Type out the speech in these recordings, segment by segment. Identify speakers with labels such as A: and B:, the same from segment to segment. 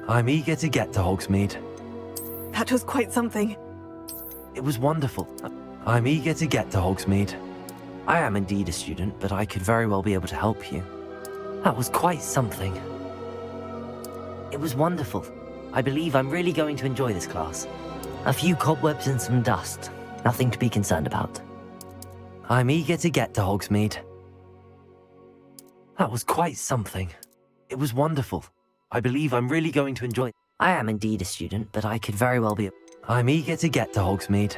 A: I'm eager to get to Hogsmeade.
B: That was quite something.
A: It was wonderful. I'm eager to get to Hogsmeade. I am indeed a student, but I could very well be able to help you. That was quite something. It was wonderful. I believe I'm really going to enjoy this class. A few cobwebs and some dust. Nothing to be concerned about. I'm eager to get to Hogsmeade. That was quite something. It was wonderful. I believe I'm really going to enjoy. I am indeed a student, but I could very well be. I'm eager to get to Hogsmeade.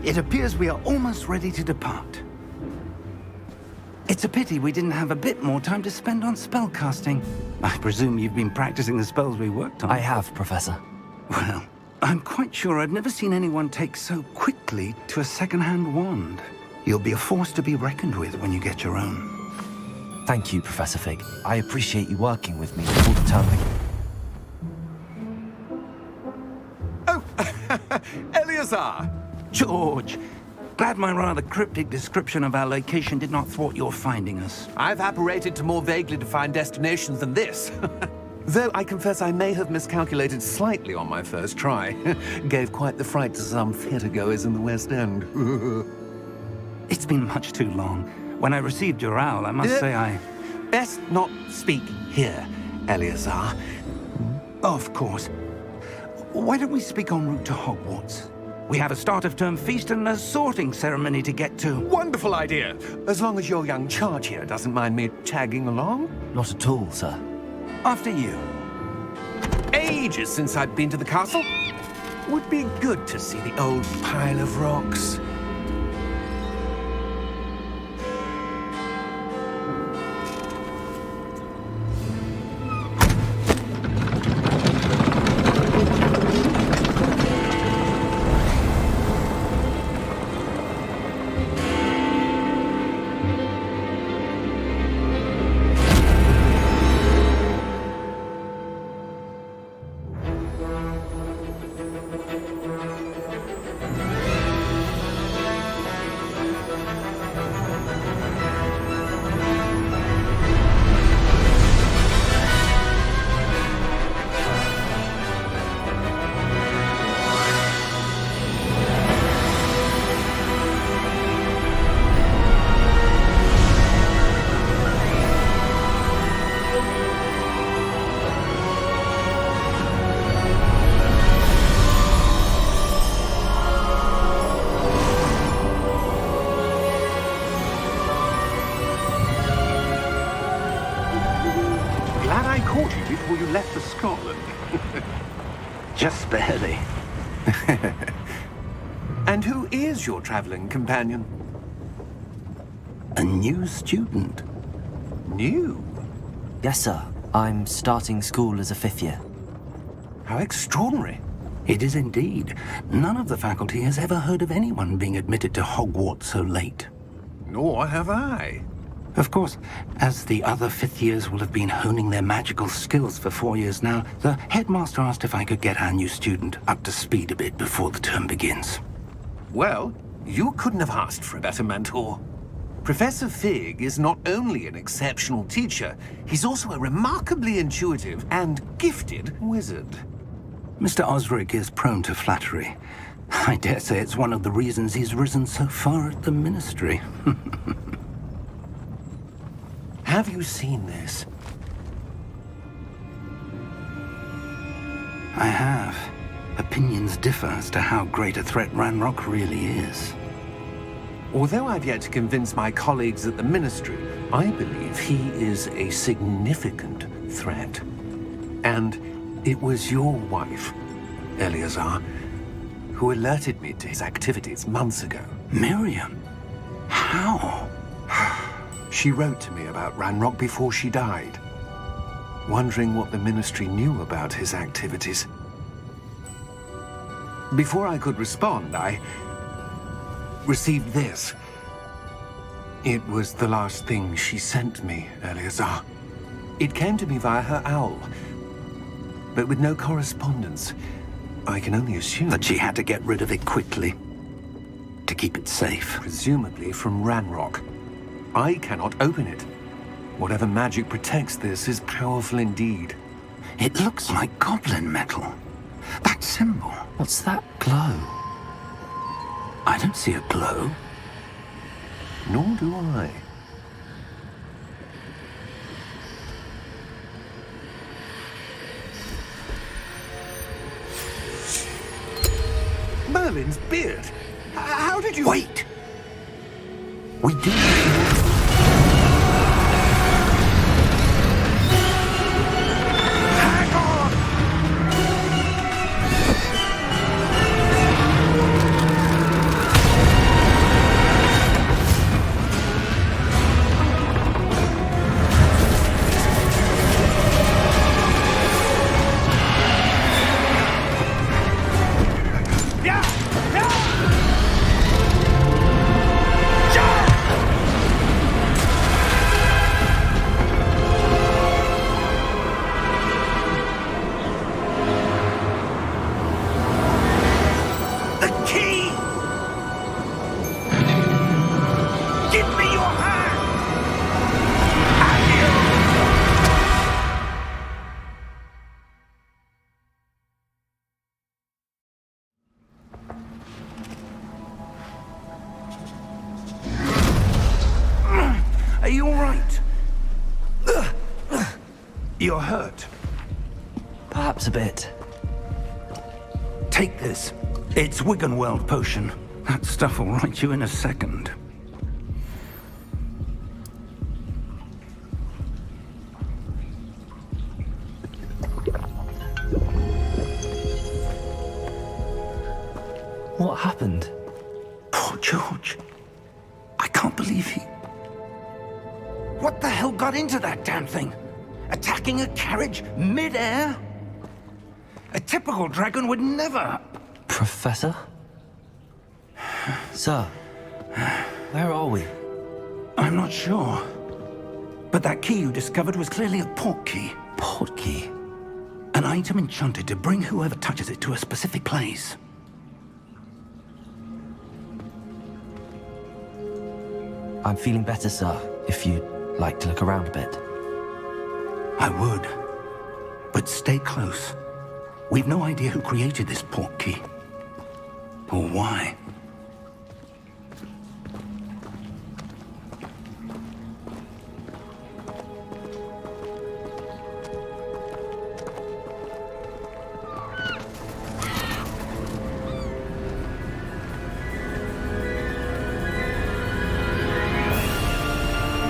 C: It appears we are almost ready to depart. It's a pity we didn't have a bit more time to spend on spellcasting. I presume you've been practicing the spells we worked on.
A: I have, Professor.
C: Well, I'm quite sure I've never seen anyone take so quickly to a second-hand wand. You'll be a force to be reckoned with when you get your own.
A: Thank you, Professor Fig. I appreciate you working with me all the time.
D: Oh, Eleazar!
C: George, glad my rather cryptic description of our location did not thwart your finding us.
D: I've apparated to more vaguely defined destinations than this. Though I confess I may have miscalculated slightly on my first try. Gave quite the fright to some theatre-goers in the West End.
C: It's been much too long. When I received your owl, I must say I...
D: Best not speak here, Eleazar.
C: Of course. Why don't we speak en route to Hogwarts? We have a start-of-term feast and a sorting ceremony to get to.
D: Wonderful idea! As long as your young charge here doesn't mind me tagging along.
A: Not at all, sir.
C: After you.
D: Ages since I'd been to the castle. Would be good to see the old pile of rocks. And who is your traveling companion?
C: A new student.
D: New?
A: Yes, sir. I'm starting school as a 5th year.
D: How extraordinary.
C: It is indeed. None of the faculty has ever heard of anyone being admitted to Hogwarts so late.
D: Nor have I.
C: Of course, as the other 5th years will have been honing their magical skills for 4 years now, the headmaster asked if I could get our new student up to speed a bit before the term begins.
D: Well, you couldn't have asked for a better mentor. Professor Fig is not only an exceptional teacher, he's also a remarkably intuitive and gifted wizard.
C: Mr. Osric is prone to flattery. I dare say it's one of the reasons he's risen so far at the Ministry.
D: Have you seen this?
C: I have. Opinions differ as to how great a threat Ranrock really is.
D: Although I've yet to convince my colleagues at the Ministry, I believe he is a significant threat. And it was your wife, Eleazar, who alerted me to his activities months ago.
C: Miriam? How?
D: She wrote to me about Ranrock before she died, wondering what the Ministry knew about his activities. Before I could respond, I received this. It was the last thing she sent me, Eleazar. It came to me via her owl, but with no correspondence. I can only assume
C: That she had to get rid of it quickly. To keep it safe.
D: presumably from Ranrock. I cannot open it. Whatever magic protects this is powerful indeed.
C: It looks like goblin metal. That symbol.
A: What's that glow?
C: I don't see a glow.
D: Nor do I. Merlin's beard. How did you...
C: Wait! We do.
D: Hang on! Yeah! Yeah! The key! Give me your hand!
C: Are you all right? You're hurt.
A: Perhaps a bit.
C: Take this. It's Wiggenweld potion. That stuff will right you in a second.
A: What happened?
C: Poor George. I can't believe he... What the hell got into that damn thing? Attacking a carriage mid-air? A typical dragon would never...
A: Professor? Sir, where are we?
C: I'm not sure. But that key you discovered was clearly a port key.
A: Port key?
C: An item enchanted to bring whoever touches it to a specific place.
A: I'm feeling better, sir, if you'd like to look around a bit.
C: I would. But stay close. We've no idea who created this port key. Or why.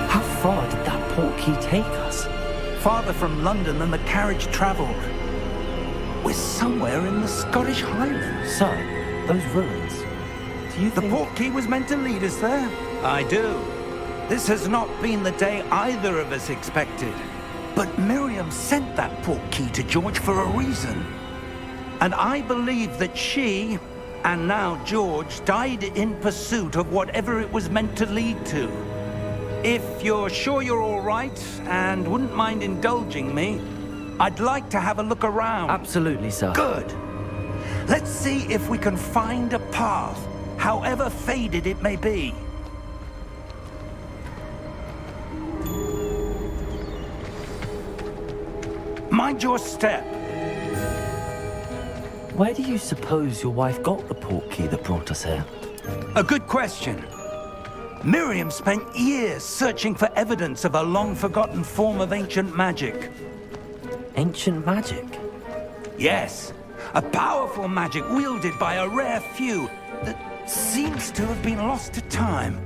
A: How far did that port key take us?
C: Farther from London than the carriage traveled. We're somewhere in the Scottish Highlands.
A: Sir, those ruins. Do you
C: The
A: think...
C: portkey was meant to lead us there? I do. This has not been the day either of us expected. But Miriam sent that portkey to George for a reason. And I believe that she, and now George, died in pursuit of whatever it was meant to lead to. If you're sure you're all right, and wouldn't mind indulging me, I'd like to have a look around.
A: Absolutely, sir.
C: Good. Let's see if we can find a path, however faded it may be. Mind your step.
A: Where do you suppose your wife got the portkey that brought us here?
C: A good question. Miriam spent years searching for evidence of a long-forgotten form of ancient magic.
A: Ancient magic?
C: Yes, a powerful magic wielded by a rare few that seems to have been lost to time.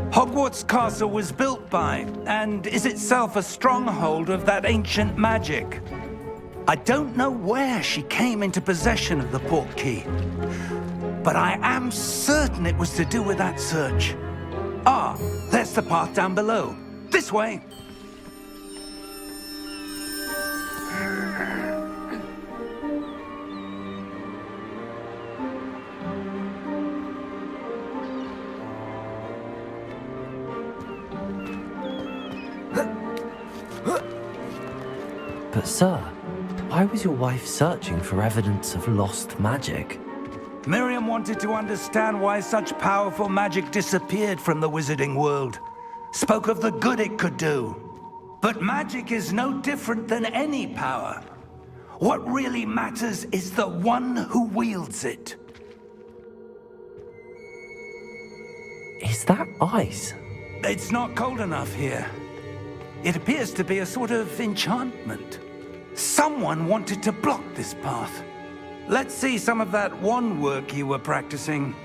C: Hogwarts Castle was built by, and is itself a stronghold of that ancient magic. I don't know where she came into possession of the portkey, but I am certain it was to do with that search. Ah, there's the path down below. This way.
A: But sir, why was your wife searching for evidence of lost magic?
C: Miriam wanted to understand why such powerful magic disappeared from the wizarding world. Spoke of the good it could do. But magic is no different than any power. What really matters is the one who wields it.
A: Is that ice?
C: It's not cold enough here. It appears to be a sort of enchantment. Someone wanted to block this path. Let's see some of that wand work you were practicing.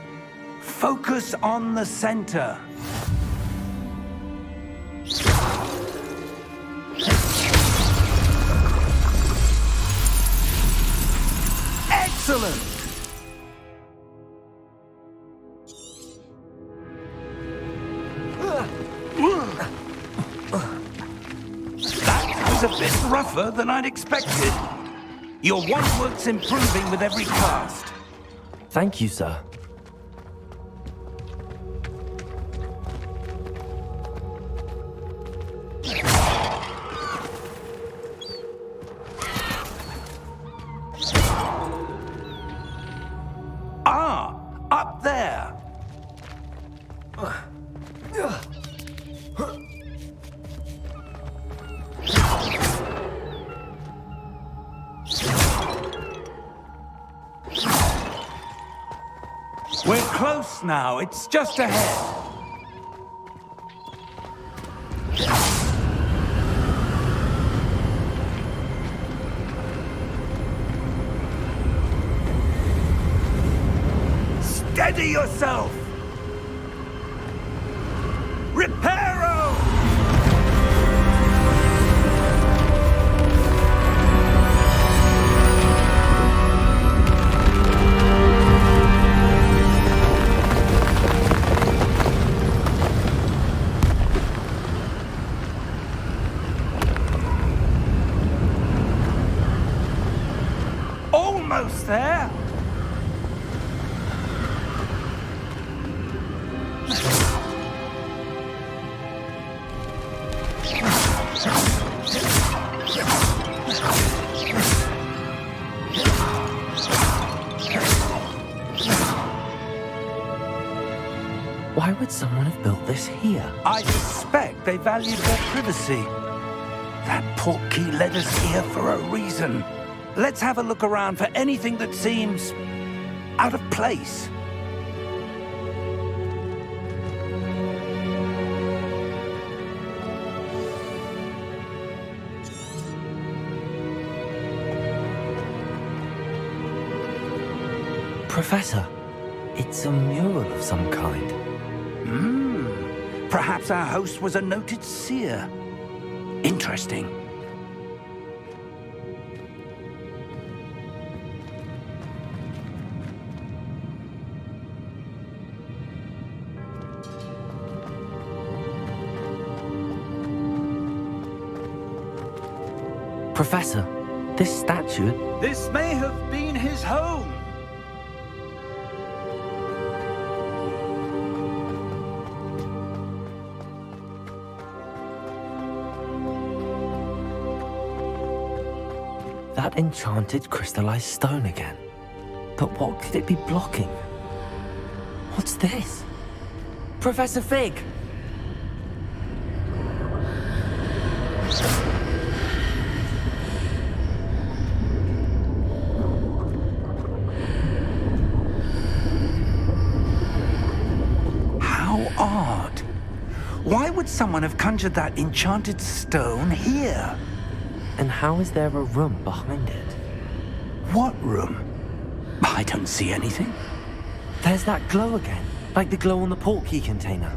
C: Focus on the center. Excellent! That was a bit rougher than I'd expected. Your wand work's improving with every cast.
A: Thank you, sir.
C: Ah, up there. We're close now. It's just ahead. Steady yourself! Reparo! Almost there!
A: Why would someone have built this here?
C: I suspect they valued their privacy. That portkey led us here for a reason. Let's have a look around for anything that seems out of place.
A: Professor, it's a mural of some kind.
C: Perhaps our host was a noted seer. Interesting.
A: Professor, this statue...
E: This may have been his home.
A: That enchanted crystallized stone again. But what could it be blocking? What's this? Professor Fig!
C: How odd. Why would someone have conjured that enchanted stone here?
A: And how is there a room behind it?
C: What room? I don't see anything.
A: There's that glow again, like the glow on the portkey container.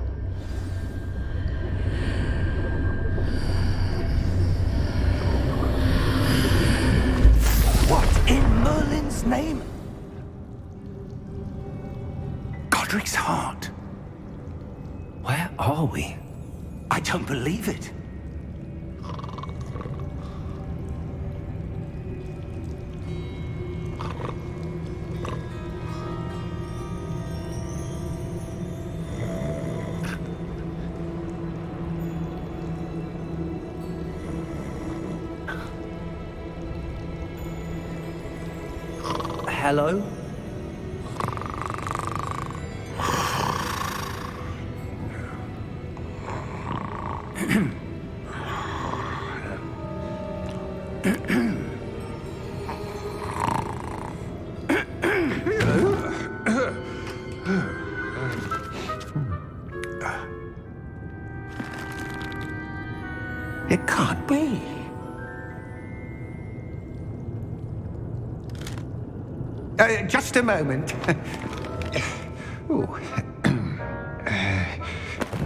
C: What in Merlin's name? Godric's heart.
A: Where are we?
C: I don't believe it.
A: Hello?
C: It can't be. Just a moment. Ooh.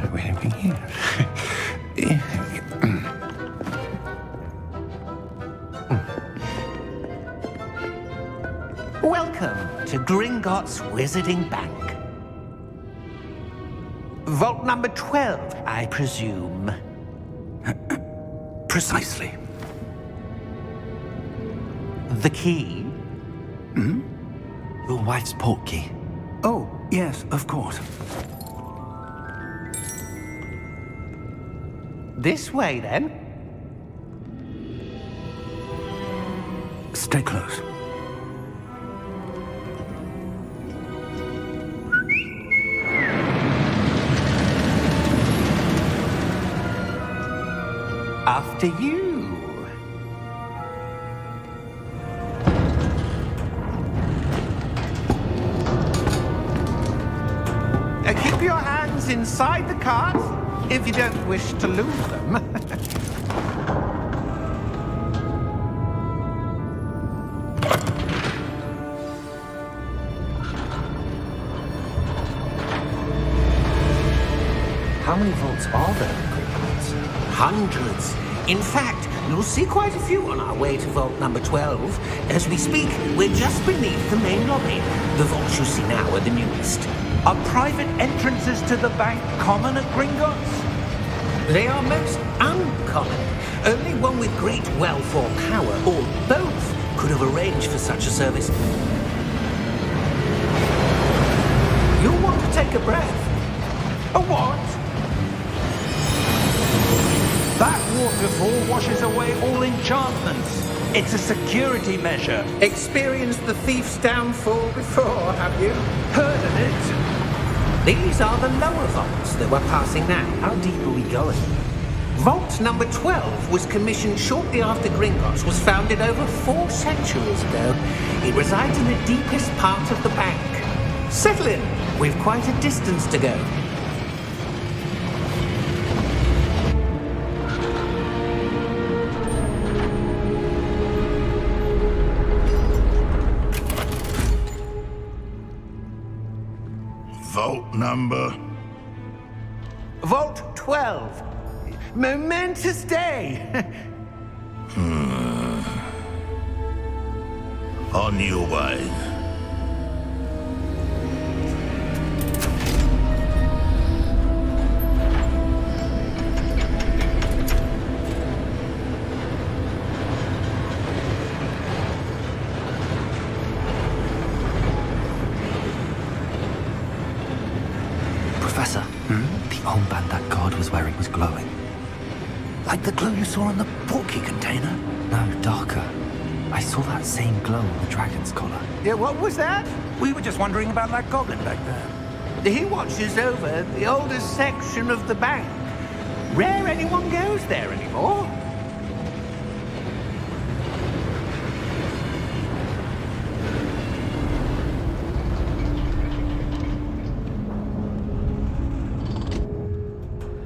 C: Where have we here?
F: Welcome to Gringotts Wizarding Bank. Vault number 12, I presume.
C: Precisely.
F: The key?
A: Your wife's portkey.
C: Oh, yes, of course.
F: This way, then.
C: Stay close.
F: After you. Keep your hands inside the cart if you don't wish to lose them.
A: How many vaults are there in Gringotts?
F: Hundreds. In fact, you'll see quite a few on our way to vault number 12. As we speak, we're just beneath the main lobby. The vaults you see now are the newest.
E: Are private entrances to the bank common at Gringotts?
F: They are most uncommon. Only one with great wealth or power, or both, could have arranged for such a service. You'll want to take a breath.
E: A what? That waterfall washes away all enchantments. It's a security measure.
F: Experienced the thief's downfall before, have you?
E: Heard of it?
F: These are the lower vaults that we're passing now.
A: How deep are we going?
F: Vault number 12 was commissioned shortly after Gringotts was founded over 4 centuries ago. It resides in the deepest part of the bank. Settle in. We've quite a distance to go.
G: Vault number?
F: Vault 12. Momentous day.
G: On your way.
A: armband that guard was wearing was glowing.
C: Like the glow you saw in the portkey container?
A: No, darker. I saw that same glow on the dragon's collar.
C: Yeah, what was that? We were just wondering about that goblin back there.
F: He watches over the oldest section of the bank. Rare anyone goes there anymore.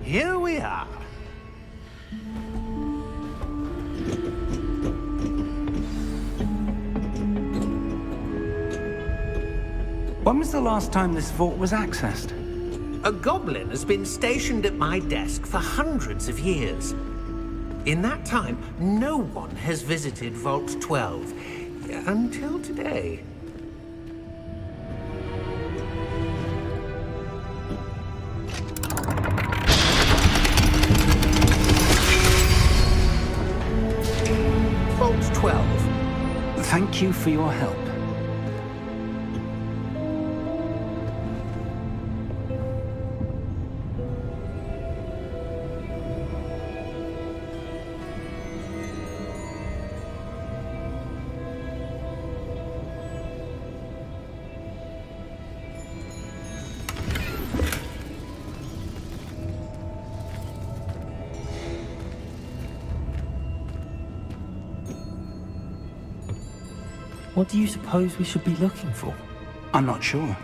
F: Here we are.
C: When was the last time this vault was accessed?
F: A goblin has been stationed at my desk for hundreds of years. In that time, no one has visited Vault 12 until today. Vault 12.
C: Thank you for your help.
A: What do you suppose we should be looking for?
C: I'm not sure.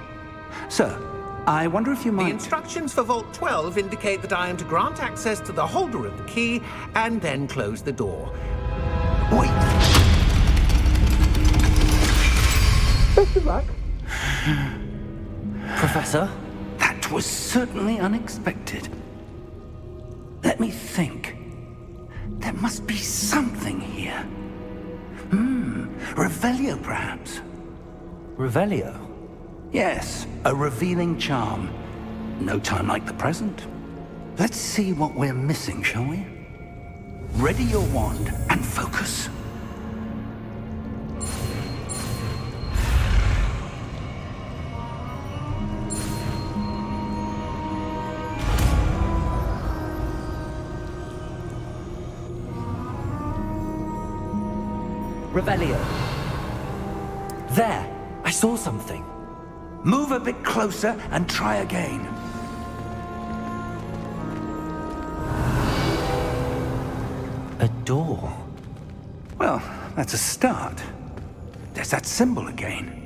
C: Sir, I wonder if you
F: The
C: might...
F: instructions for Vault 12 indicate that I am to grant access to the holder of the key and then close the door.
C: Wait!
F: Best of luck.
A: Professor?
C: That was certainly unexpected. Let me think. There must be something here. Revelio, perhaps?
A: Revelio?
C: Yes, a revealing charm. No time like the present. Let's see what we're missing, shall we? Ready your wand and focus.
A: Revelio. There! I saw something.
C: Move a bit closer and try again.
A: A door.
C: Well, that's a start. There's that symbol again.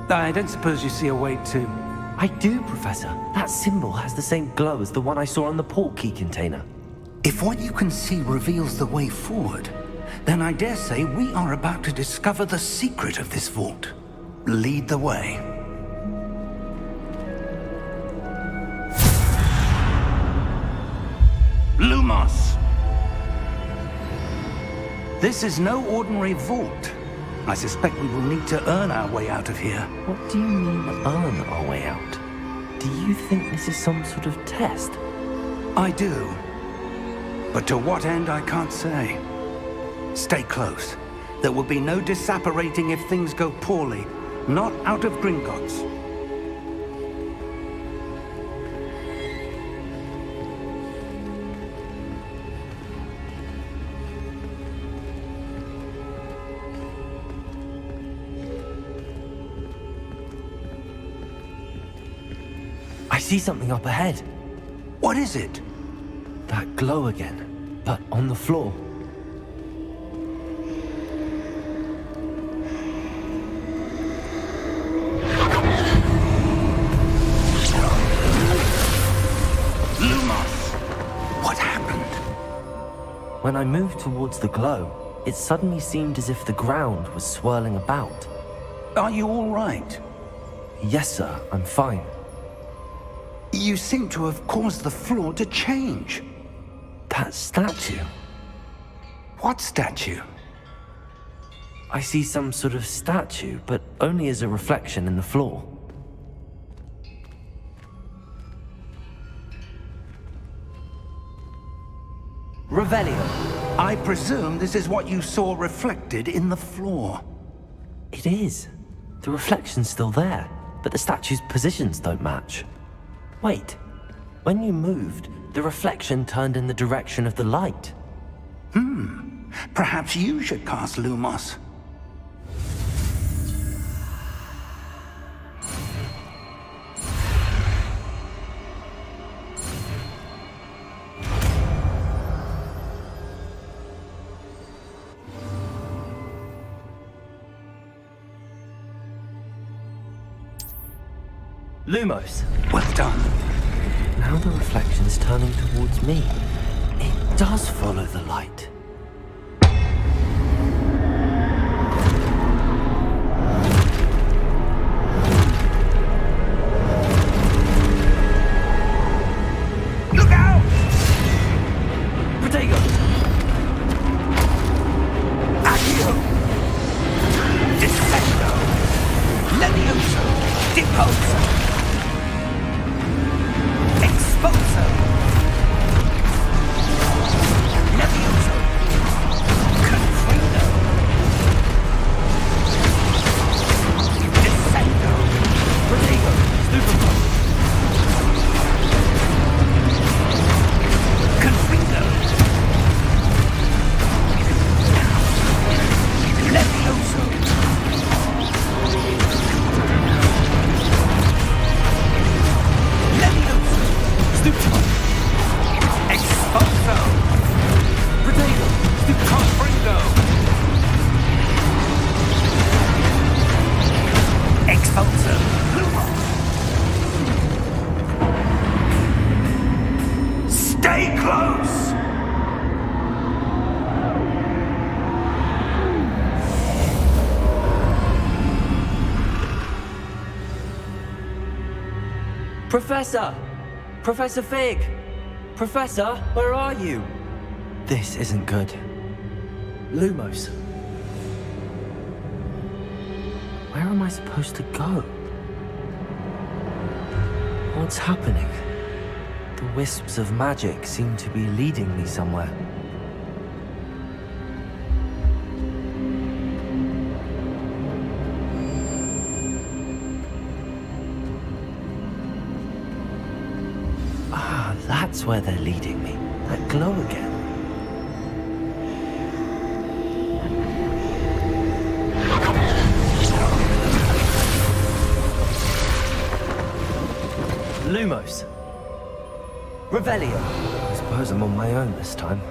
C: I don't suppose you see a way to...
A: I do, Professor. That symbol has the same glow as the one I saw on the portkey container.
C: If what you can see reveals the way forward, then I dare say we are about to discover the secret of this vault. Lead the way. Lumos! This is no ordinary vault. I suspect we will need to earn our way out of here.
A: What do you mean, earn our way out? Do you think this is some sort of test?
C: I do. But to what end, I can't say. Stay close. There will be no disapparating if things go poorly. Not out of Gringotts.
A: I see something up ahead.
C: What is it?
A: That glow again, but on the floor.
C: Lumos! What happened?
A: When I moved towards the glow, it suddenly seemed as if the ground was swirling about.
C: Are you all right?
A: Yes, sir, I'm fine.
C: You seem to have caused the floor to change.
A: That statue.
C: What statue?
A: I see some sort of statue, but only as a reflection in the floor. Revelio.
C: I presume this is what you saw reflected in the floor.
A: It is. The reflection's still there, but the statue's positions don't match. Wait, When you moved, the reflection turned in the direction of the light.
C: Perhaps you should cast Lumos.
A: Lumos!
C: Well done.
A: Now the reflection's turning towards me. It does follow the light.
C: Look out!
A: Protego!
C: Accio! Dissecto! Levioso! Deposo! Expulso! Levioso! Confrido! Dissecto!
A: Protego! Stupefy!
C: Confrido! Levioso! Levioso!
A: Stupefy!
C: Expulso!
A: Protego!
C: Confrido! Expulso! Stay close!
A: Professor! Professor Fig! Professor, where are you? This isn't good. Lumos. Where am I supposed to go? What's happening? The wisps of magic seem to be leading me somewhere. Ah, that's where they're leading me. That glow again. Lumos. Revelio. I suppose I'm on my own this time.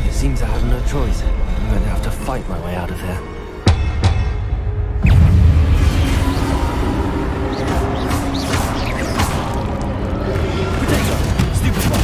A: It seems I have no choice. I'm going to have to fight my way out of here. Protego! Stupefy!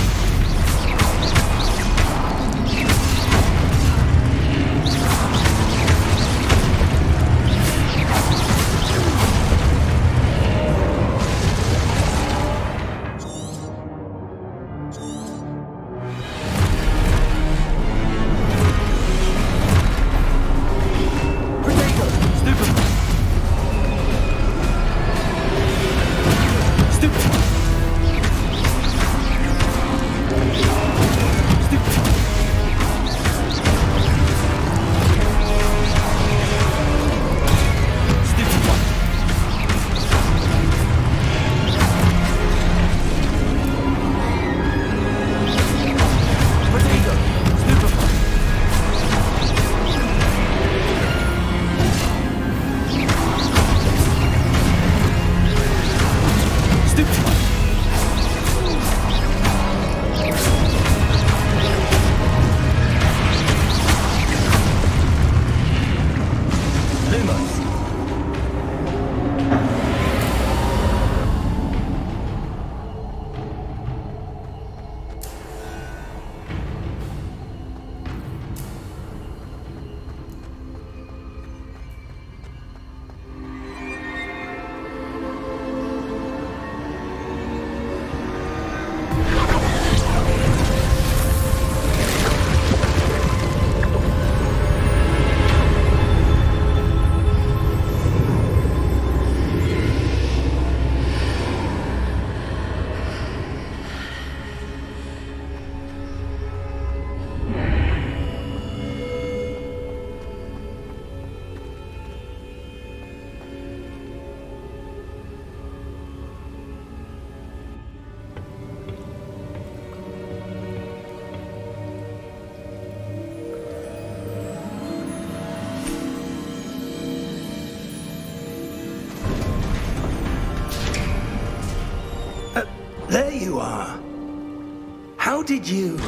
C: How did you...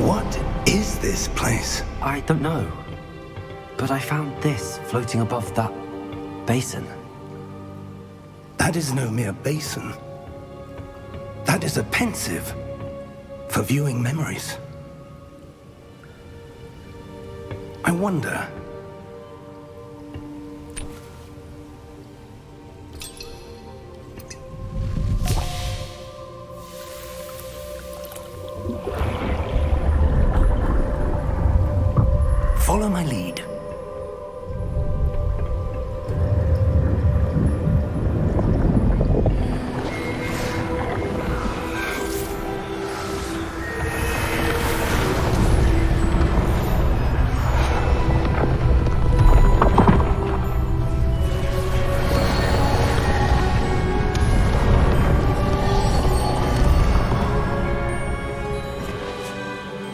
C: What is this place?
A: I don't know. But I found this floating above that basin.
C: That is no mere basin. That is a pensive for viewing memories. I wonder... Follow my lead.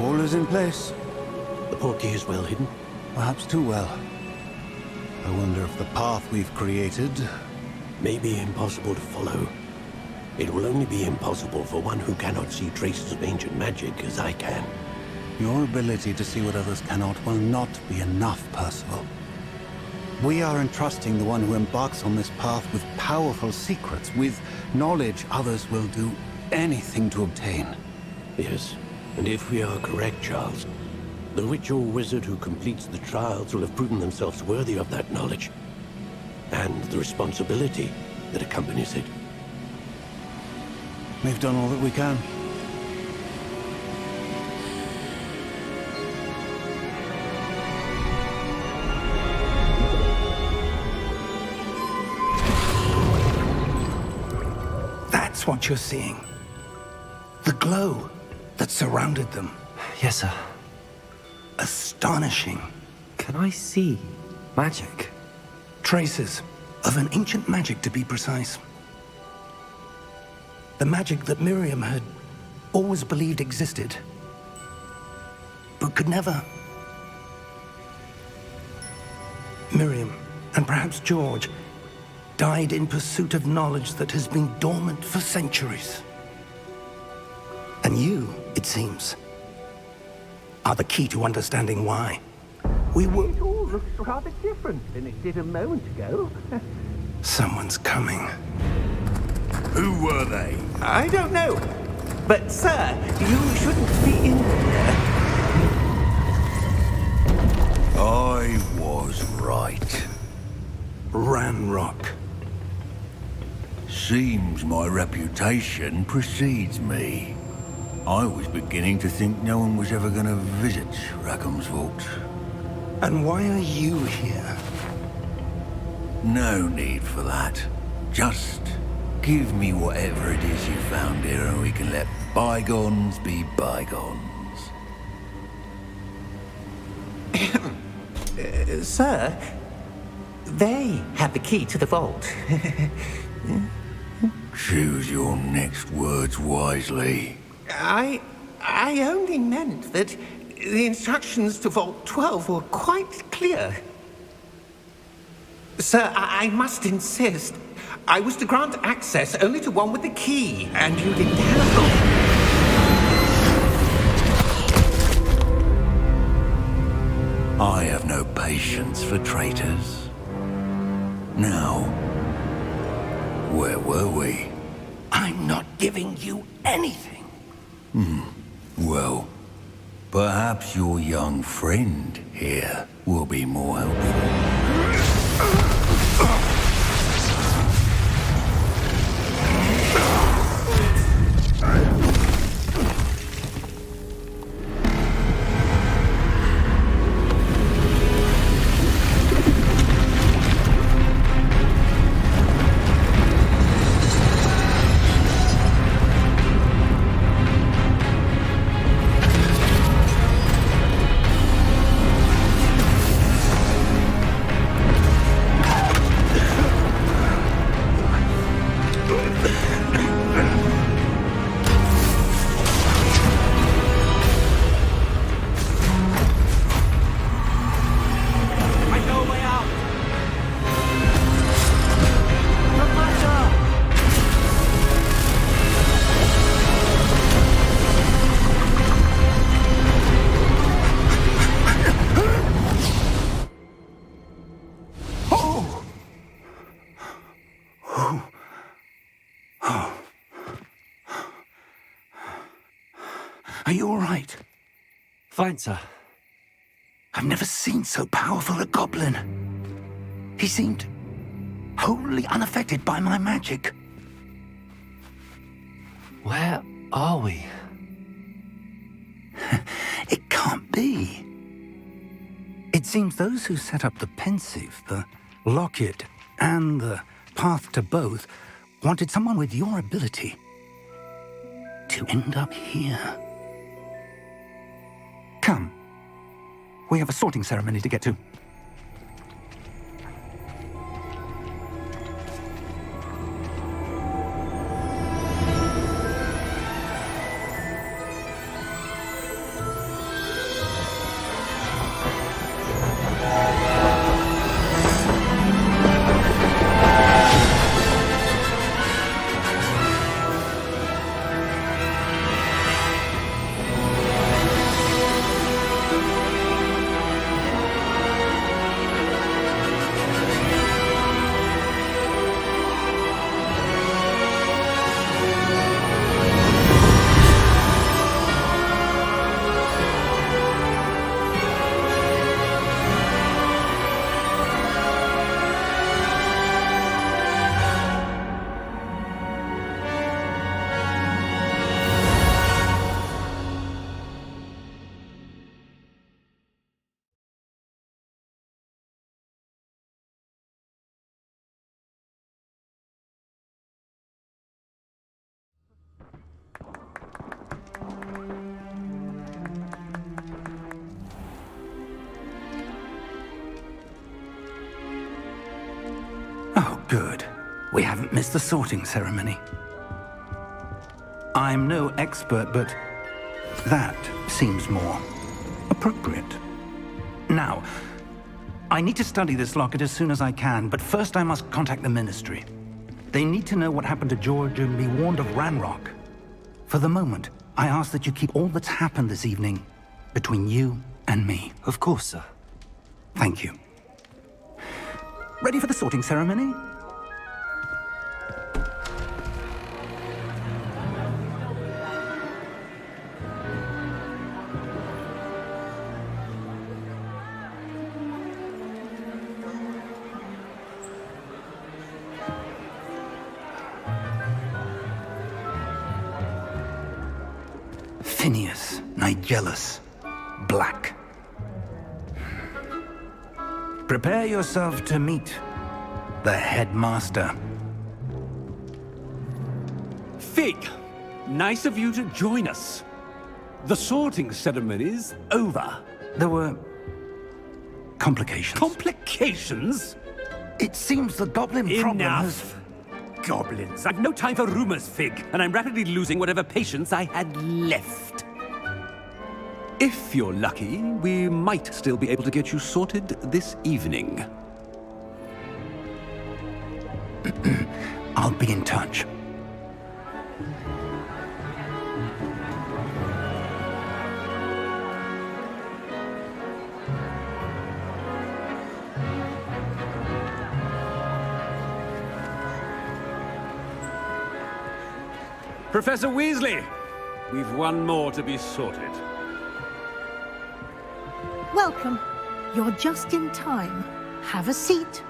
H: All is in place.
I: The portkey is well hidden.
H: Perhaps too well. I wonder if the path we've created...
I: May be impossible to follow. It will only be impossible for one who cannot see traces of ancient magic as I can.
H: Your ability to see what others cannot will not be enough, Percival. We are entrusting the one who embarks on this path with powerful secrets, with knowledge others will do anything to obtain.
I: Yes, and if we are correct, Charles, the witch or wizard who completes the trials will have proven themselves worthy of that knowledge, and the responsibility that accompanies it.
H: We've done all that we can.
C: That's what you're seeing. The glow that surrounded them.
A: Yes, sir.
C: Astonishing.
A: Can I see magic?
C: Traces of an ancient magic, to be precise. The magic that Miriam had always believed existed, but could never. Miriam, and perhaps George, died in pursuit of knowledge that has been dormant for centuries. And you, it seems, are the key to understanding why. We were...
F: It all looks rather different than it did a moment ago.
C: Someone's coming.
G: Who were they?
F: I don't know. But, sir, you shouldn't be in here.
G: I was right.
C: Ranrock.
G: Seems my reputation precedes me. I was beginning to think no one was ever going to visit Rackham's vault.
C: And why are you here?
G: No need for that. Just give me whatever it is you found here and we can let bygones be bygones.
F: Sir, they have the key to the vault.
G: Choose your next words wisely.
F: I only meant that the instructions to Vault 12 were quite clear. Sir, I must insist. I was to grant access only to one with the key, and you didn't have them.
G: I have no patience for traitors. Now, where were we?
C: I'm not giving you anything.
G: Well, perhaps your young friend here will be more helpful.
C: Are you all right?
A: Fine, sir.
C: I've never seen so powerful a goblin. He seemed wholly unaffected by my magic.
A: Where are we?
C: It can't be. It seems those who set up the pensive, the locket, and the path to both wanted someone with your ability to end up here. Come. We have a sorting ceremony to get to. Oh, good. We haven't missed the sorting ceremony. I'm no expert, but that seems more appropriate. Now, I need to study this locket as soon as I can, but first I must contact the Ministry. They need to know what happened to George and be warned of Ranrock. For the moment, I ask that you keep all that's happened this evening between you and me.
A: Of course, sir.
C: Thank you. Ready for the sorting ceremony? Phineas, Nigellus, Black. Prepare yourself to meet the headmaster.
J: Fig, nice of you to join us. The sorting ceremony's over.
C: There were complications.
J: Complications?
C: It seems the goblin problem has...
J: Enough! Goblins. I've no time for rumors, Fig, and I'm rapidly losing whatever patience I had left. If you're lucky, we might still be able to get you sorted this evening.
C: I'll be in touch.
J: Professor Weasley, we've one more to be sorted.
K: Welcome. You're just in time. Have a seat.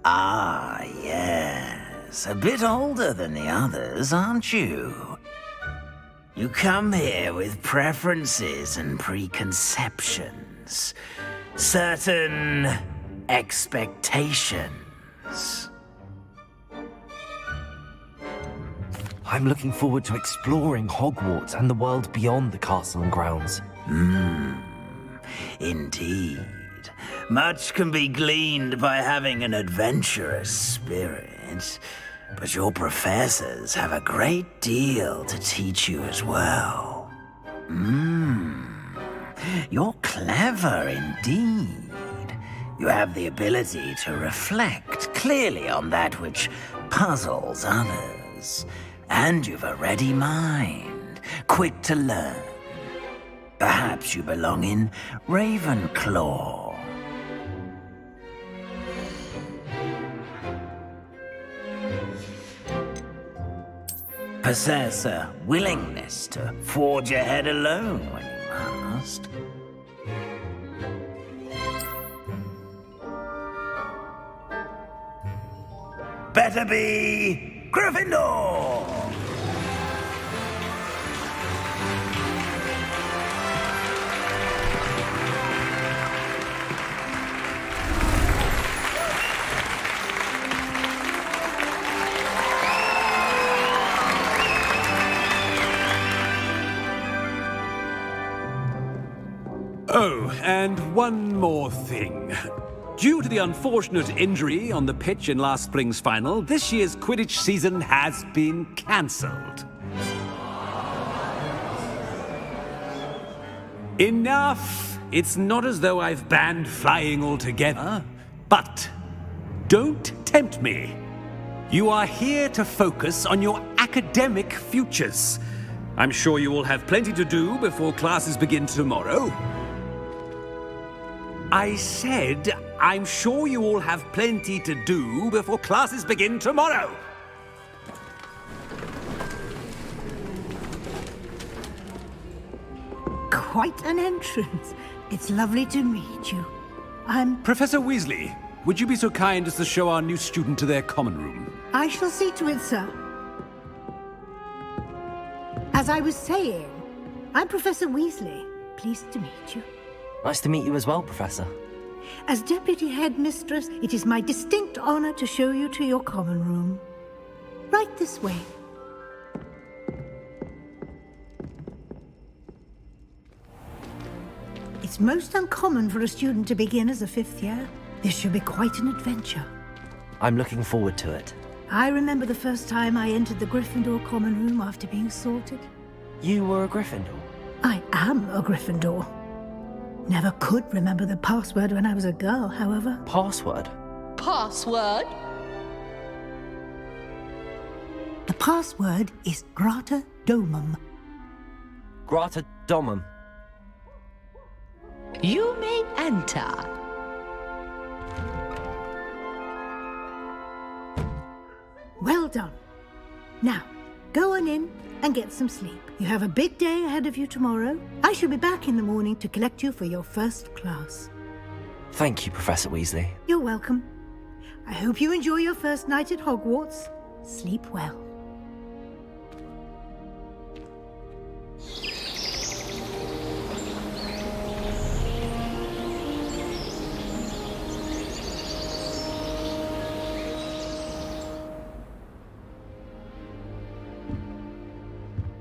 L: Ah, yes. A bit older than the others, aren't you? You come here with preferences and preconceptions. Certain expectations.
A: I'm looking forward to exploring Hogwarts and the world beyond the castle and grounds.
L: Indeed. Much can be gleaned by having an adventurous spirit, but your professors have a great deal to teach you as well. You're clever indeed. You have the ability to reflect clearly on that which puzzles others. And you've a ready mind, quick to learn. Perhaps you belong in Ravenclaw. Possess a willingness to forge ahead alone when you must. Better be Gryffindor!
J: Oh, and one more thing. Due to the unfortunate injury on the pitch in last spring's final, this year's Quidditch season has been cancelled. Enough! It's not as though I've banned flying altogether, but don't tempt me. You are here to focus on your academic futures. I'm sure you will have plenty to do before classes begin tomorrow. I said, I'm sure you all have plenty to do before classes begin tomorrow.
K: Quite an entrance. It's lovely to meet you. I'm...
J: Professor Weasley, would you be so kind as to show our new student to their common room?
K: I shall see to it, sir. As I was saying, I'm Professor Weasley. Pleased to meet you.
A: Nice to meet you as well, Professor.
K: As Deputy Headmistress, it is my distinct honor to show you to your common room. Right this way. It's most uncommon for a student to begin as a fifth year. This should be quite an adventure.
A: I'm looking forward to it.
K: I remember the first time I entered the Gryffindor common room after being sorted.
A: You were a Gryffindor?
K: I am a Gryffindor. Never could remember the password when I was a girl, however.
A: Password?
M: Password?
K: The password is Grata Domum.
A: Grata Domum.
M: You may enter.
K: Well done. Now, go on in and get some sleep. You have a big day ahead of you tomorrow. I shall be back in the morning to collect you for your first class.
A: Thank you, Professor Weasley.
K: You're welcome. I hope you enjoy your first night at Hogwarts. Sleep well.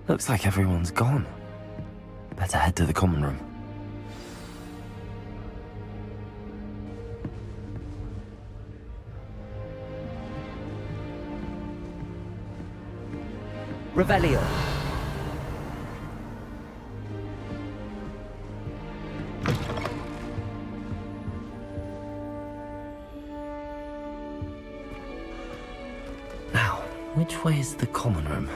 A: Looks like everyone's gone. Better head to the common room. Revelio. Now, which way is the common room?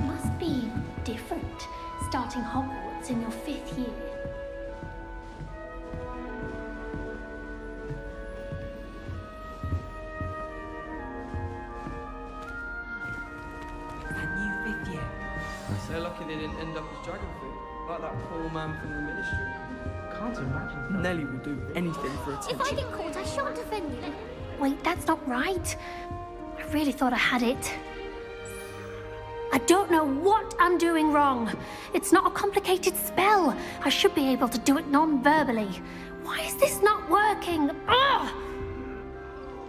N: Must be different, starting Hogwarts in your 5th year.
O: That new 5th year.
P: So lucky they didn't end up as dragon food, like that poor man from the ministry. Can't imagine. Nelly would do anything for attention.
N: If I get caught, I shan't offend you. Wait, that's not right. I really thought I had it. I don't know what I'm doing wrong. It's not a complicated spell. I should be able to do it non-verbally. Why is this not working? Ugh!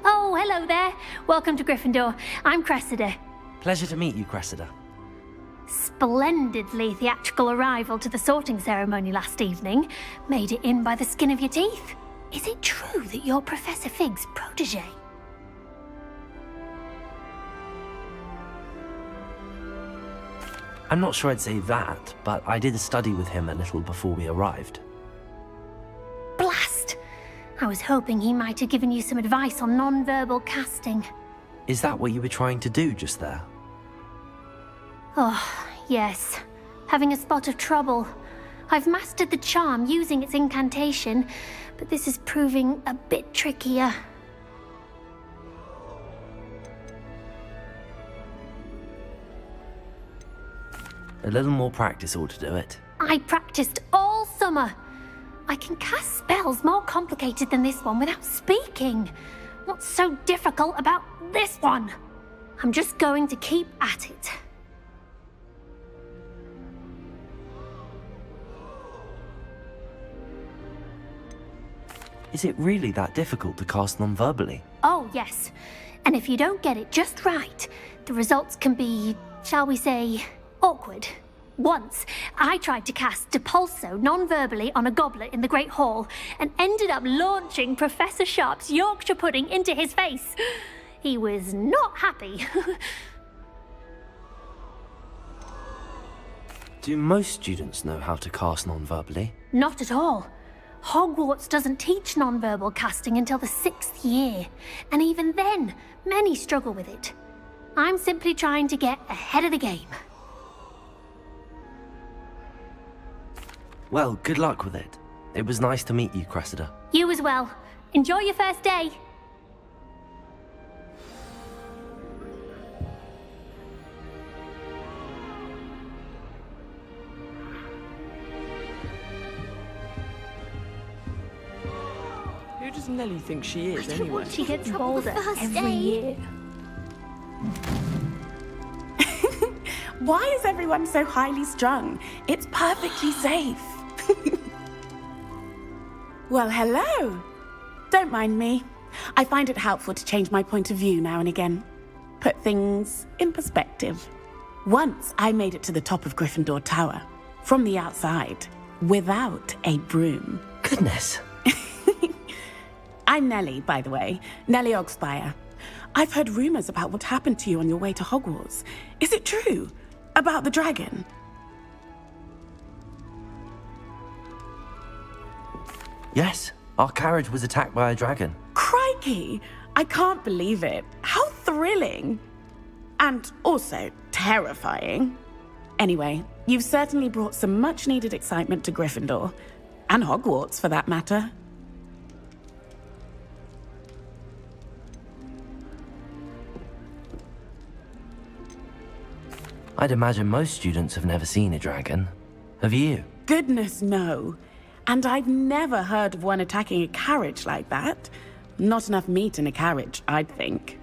N: Oh, hello there. Welcome to Gryffindor. I'm Cressida.
A: Pleasure to meet you, Cressida.
N: Splendidly theatrical arrival to the sorting ceremony last evening. Made it in by the skin of your teeth. Is it true that you're Professor Fig's protege?
A: I'm not sure I'd say that, but I did study with him a little before we arrived.
N: Blast! I was hoping he might have given you some advice on non-verbal casting.
A: Is that what you were trying to do just there?
N: Oh, yes. Having a spot of trouble. I've mastered the charm using its incantation, but this is proving a bit trickier.
A: A little more practice ought to do it.
N: I practiced all summer. I can cast spells more complicated than this one without speaking. What's so difficult about this one? I'm just going to keep at it.
A: Is it really that difficult to cast non-verbally?
N: Oh, yes. And if you don't get it just right, the results can be, shall we say, awkward. Once, I tried to cast Depulso non-verbally on a goblet in the Great Hall and ended up launching Professor Sharp's Yorkshire pudding into his face. He was not happy.
A: Do most students know how to cast non-verbally?
N: Not at all. Hogwarts doesn't teach non-verbal casting until the 6th year, and even then, many struggle with it. I'm simply trying to get ahead of the game.
A: Well, good luck with it. It was nice to meet you, Cressida.
N: You as well. Enjoy your first day.
P: Who does Nellie think she is, anyway?
N: She gets bolder every year.
O: Why is everyone so highly strung? It's perfectly safe. Well, hello. Don't mind me. I find it helpful to change my point of view now and again. Put things in perspective. Once I made it to the top of Gryffindor Tower, from the outside, without a broom.
A: Goodness.
O: I'm Nellie, by the way. Nellie Ogspire. I've heard rumors about what happened to you on your way to Hogwarts. Is it true? About the dragon?
A: Yes, our carriage was attacked by a dragon.
O: Crikey! I can't believe it. How thrilling! And also terrifying. Anyway, you've certainly brought some much-needed excitement to Gryffindor. And Hogwarts, for that matter.
A: I'd imagine most students have never seen a dragon. Have you?
O: Goodness, no. And I've never heard of one attacking a carriage like that. Not enough meat in a carriage, I'd think.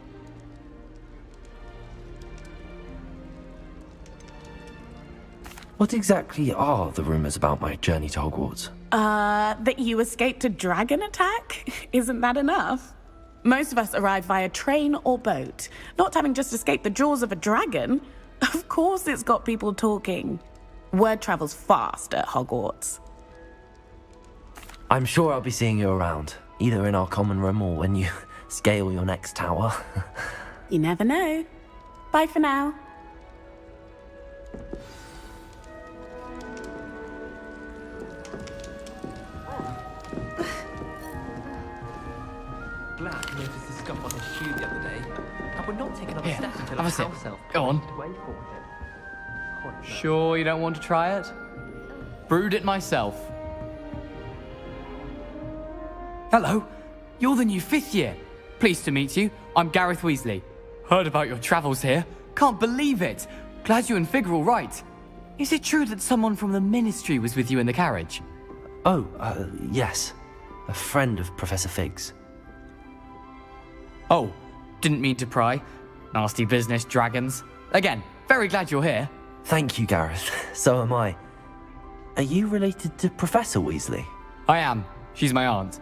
A: What exactly are the rumors about my journey to Hogwarts?
O: That you escaped a dragon attack? Isn't that enough? Most of us arrive via train or boat, not having just escaped the jaws of a dragon. Of course it's got people talking. Word travels fast at Hogwarts.
A: I'm sure I'll be seeing you around, either in our common room or when you scale your next tower.
O: You never know. Bye for now.
P: Glad you noticed the scuff on his shoe the other day. I would not take another step until
Q: have
P: a
Q: a sip.
P: house elf
Q: Go on.
P: pointed the way for him.
Q: Sure you don't want to try it? Brewed it myself. Hello, you're the new 5th year. Pleased to meet you. I'm Gareth Weasley. Heard about your travels here. Can't believe it. Glad you and Fig are all right. Is it true that someone from the Ministry was with you in the carriage?
A: Oh, yes. A friend of Professor Fig's.
Q: Oh, didn't mean to pry. Nasty business, dragons. Again, very glad you're here.
A: Thank you, Gareth. So am I. Are you related to Professor Weasley?
Q: I am. She's my aunt.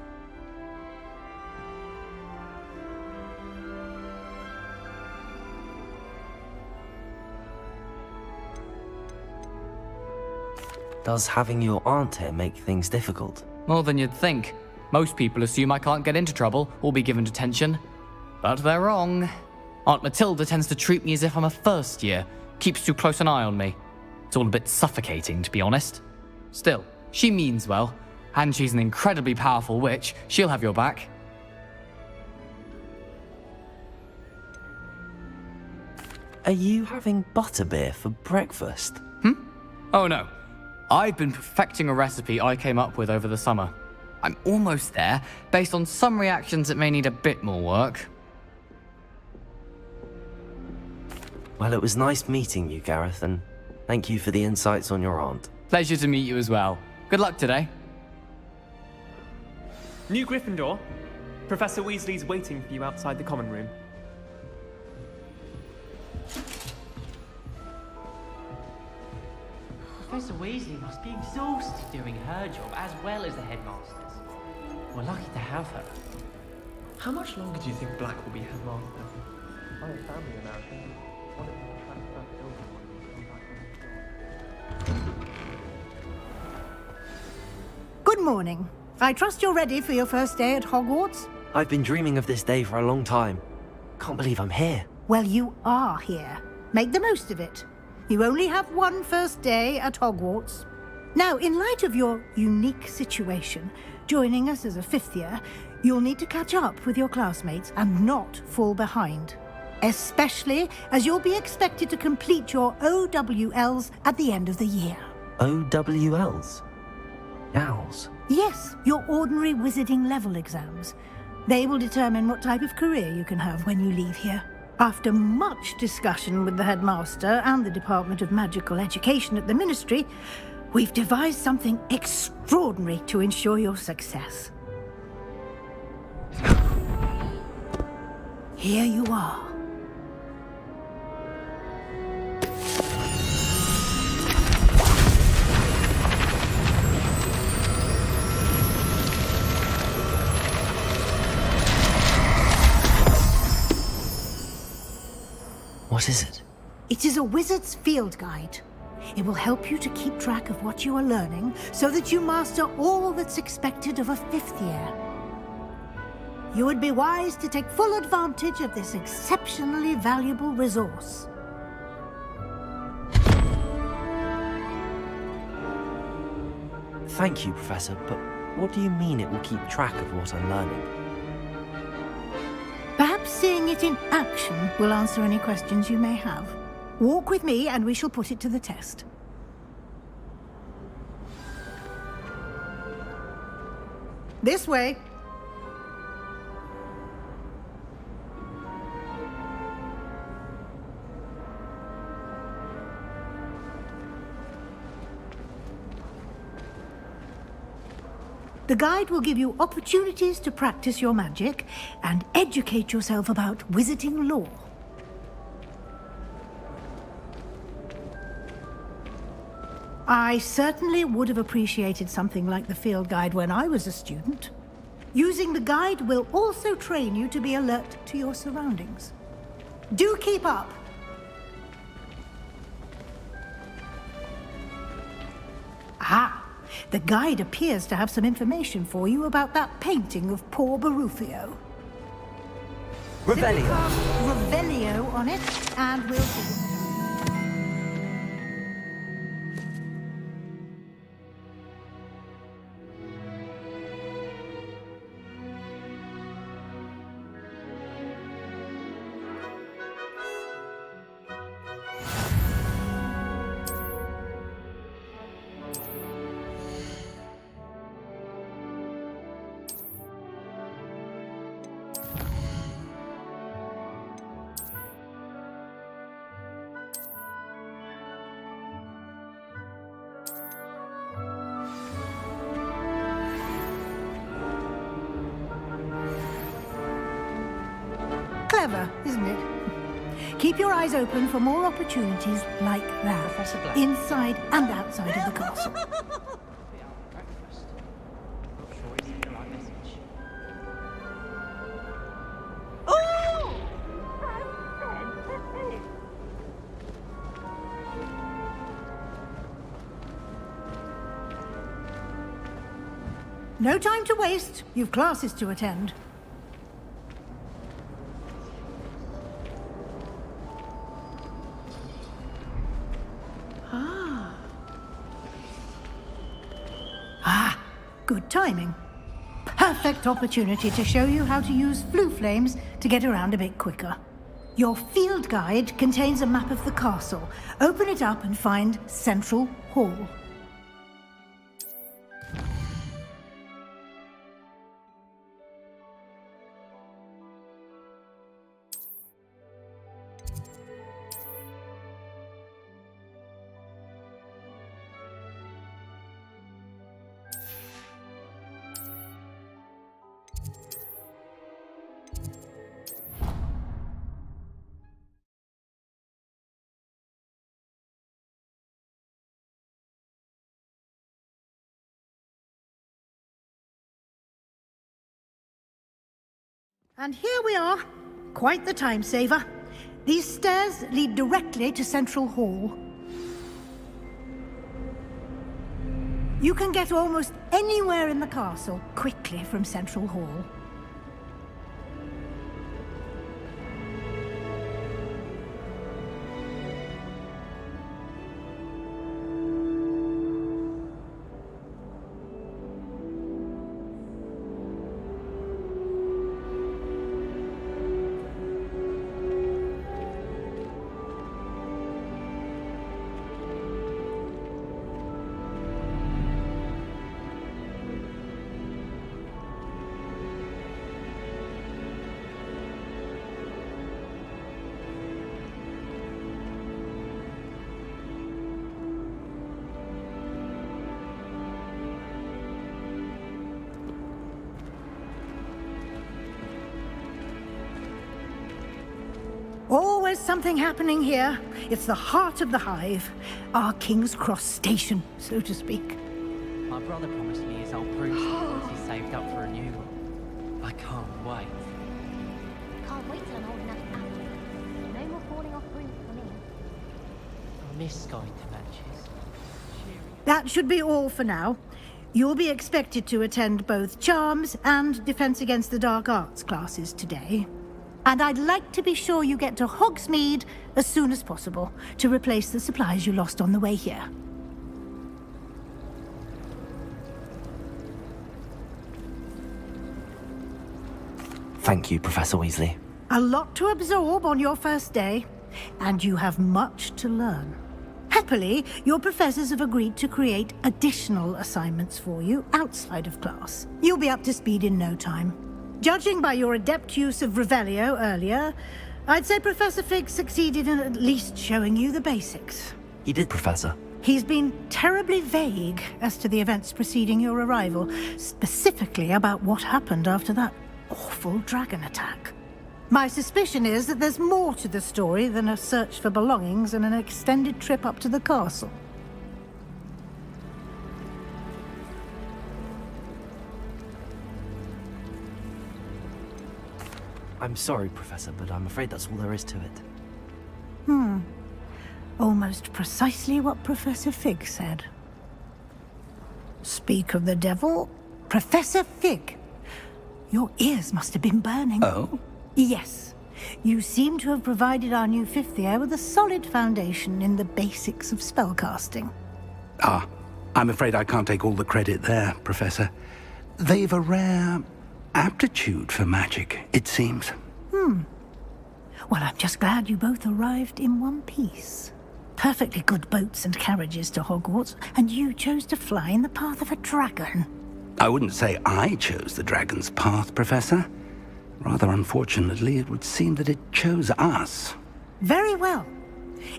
A: Does having your aunt here make things difficult?
Q: More than you'd think. Most people assume I can't get into trouble or be given detention. But they're wrong. Aunt Matilda tends to treat me as if I'm a first year, keeps too close an eye on me. It's all a bit suffocating, to be honest. Still, she means well, and she's an incredibly powerful witch. She'll have your back.
A: Are you having butterbeer for breakfast?
Q: Oh no. I've been perfecting a recipe I came up with over the summer. I'm almost there, based on some reactions that may need a bit more work.
A: Well, it was nice meeting you, Gareth, and thank you for the insights on your aunt.
Q: Pleasure to meet you as well. Good luck today.
R: New Gryffindor. Professor Weasley's waiting for you outside the common room.
S: Professor Weasley must be exhausted doing her job as well as the headmasters. We're lucky to have her.
R: How much longer do you think Black will be headmaster? I have family in America. What if we transfer to Ilford when we come back on the job?
K: Good morning. I trust you're ready for your first day at Hogwarts?
A: I've been dreaming of this day for a long time. Can't believe I'm here.
K: Well, you are here. Make the most of it. You only have one first day at Hogwarts. Now, in light of your unique situation, joining us as a fifth year, you'll need to catch up with your classmates and not fall behind. Especially as you'll be expected to complete your OWLs at the end of the year.
A: OWLs? Owls?
K: Yes, your ordinary wizarding level exams. They will determine what type of career you can have when you leave here. After much discussion with the headmaster and the Department of Magical Education at the Ministry, we've devised something extraordinary to ensure your success. Here you are.
A: What is it?
K: It is a wizard's field guide. It will help you to keep track of what you are learning so that you master all that's expected of a fifth year. You would be wise to take full advantage of this exceptionally valuable resource.
A: Thank you, Professor, but what do you mean it will keep track of what I'm learning?
K: Perhaps seeing it in action will answer any questions you may have. Walk with me and we shall put it to the test. This way. The guide will give you opportunities to practice your magic and educate yourself about wizarding lore. I certainly would have appreciated something like the field guide when I was a student. Using the guide will also train you to be alert to your surroundings. Do keep up! Ah! The guide appears to have some information for you about that painting of poor Barufio.
A: Revelio.
K: Revelio on it, and we'll see. Clever, isn't it? Keep your eyes open for more opportunities like that, inside and outside of the castle. No time to waste. You've classes to attend. Ah, good timing. Perfect opportunity to show you how to use flue flames to get around a bit quicker. Your field guide contains a map of the castle. Open it up and find Central Hall. And here we are. Quite the time saver. These stairs lead directly to Central Hall. You can get almost anywhere in the castle quickly from Central Hall. Always something happening here. It's the heart of the hive. Our King's Cross station, so to speak.
S: My brother promised me his old broomstick once he's saved up for a new one. I can't wait.
N: Can't wait till I'm old enough to. No more falling off brooms for me.
S: I miss going to matches.
K: That should be all for now. You'll be expected to attend both Charms and Defense Against the Dark Arts classes today. And I'd like to be sure you get to Hogsmeade as soon as possible to replace the supplies you lost on the way here.
A: Thank you, Professor Weasley.
K: A lot to absorb on your first day, and you have much to learn. Happily, your professors have agreed to create additional assignments for you outside of class. You'll be up to speed in no time. Judging by your adept use of Revelio earlier, I'd say Professor Fig succeeded in at least showing you the basics.
A: He did, Professor.
K: He's been terribly vague as to the events preceding your arrival, specifically about what happened after that awful dragon attack. My suspicion is that there's more to the story than a search for belongings and an extended trip up to the castle.
A: I'm sorry, Professor, but I'm afraid that's all there is to it.
K: Almost precisely what Professor Fig said. Speak of the devil, Professor Fig. Your ears must have been burning.
C: Oh?
K: Yes. You seem to have provided our new fifth year with a solid foundation in the basics of spellcasting.
C: Ah, I'm afraid I can't take all the credit there, Professor. They've a rare aptitude for magic, it seems.
K: Well, I'm just glad you both arrived in one piece. Perfectly good boats and carriages to Hogwarts, and you chose to fly in the path of a dragon.
C: I wouldn't say I chose the dragon's path, Professor. Rather unfortunately, it would seem that it chose us.
K: Very well.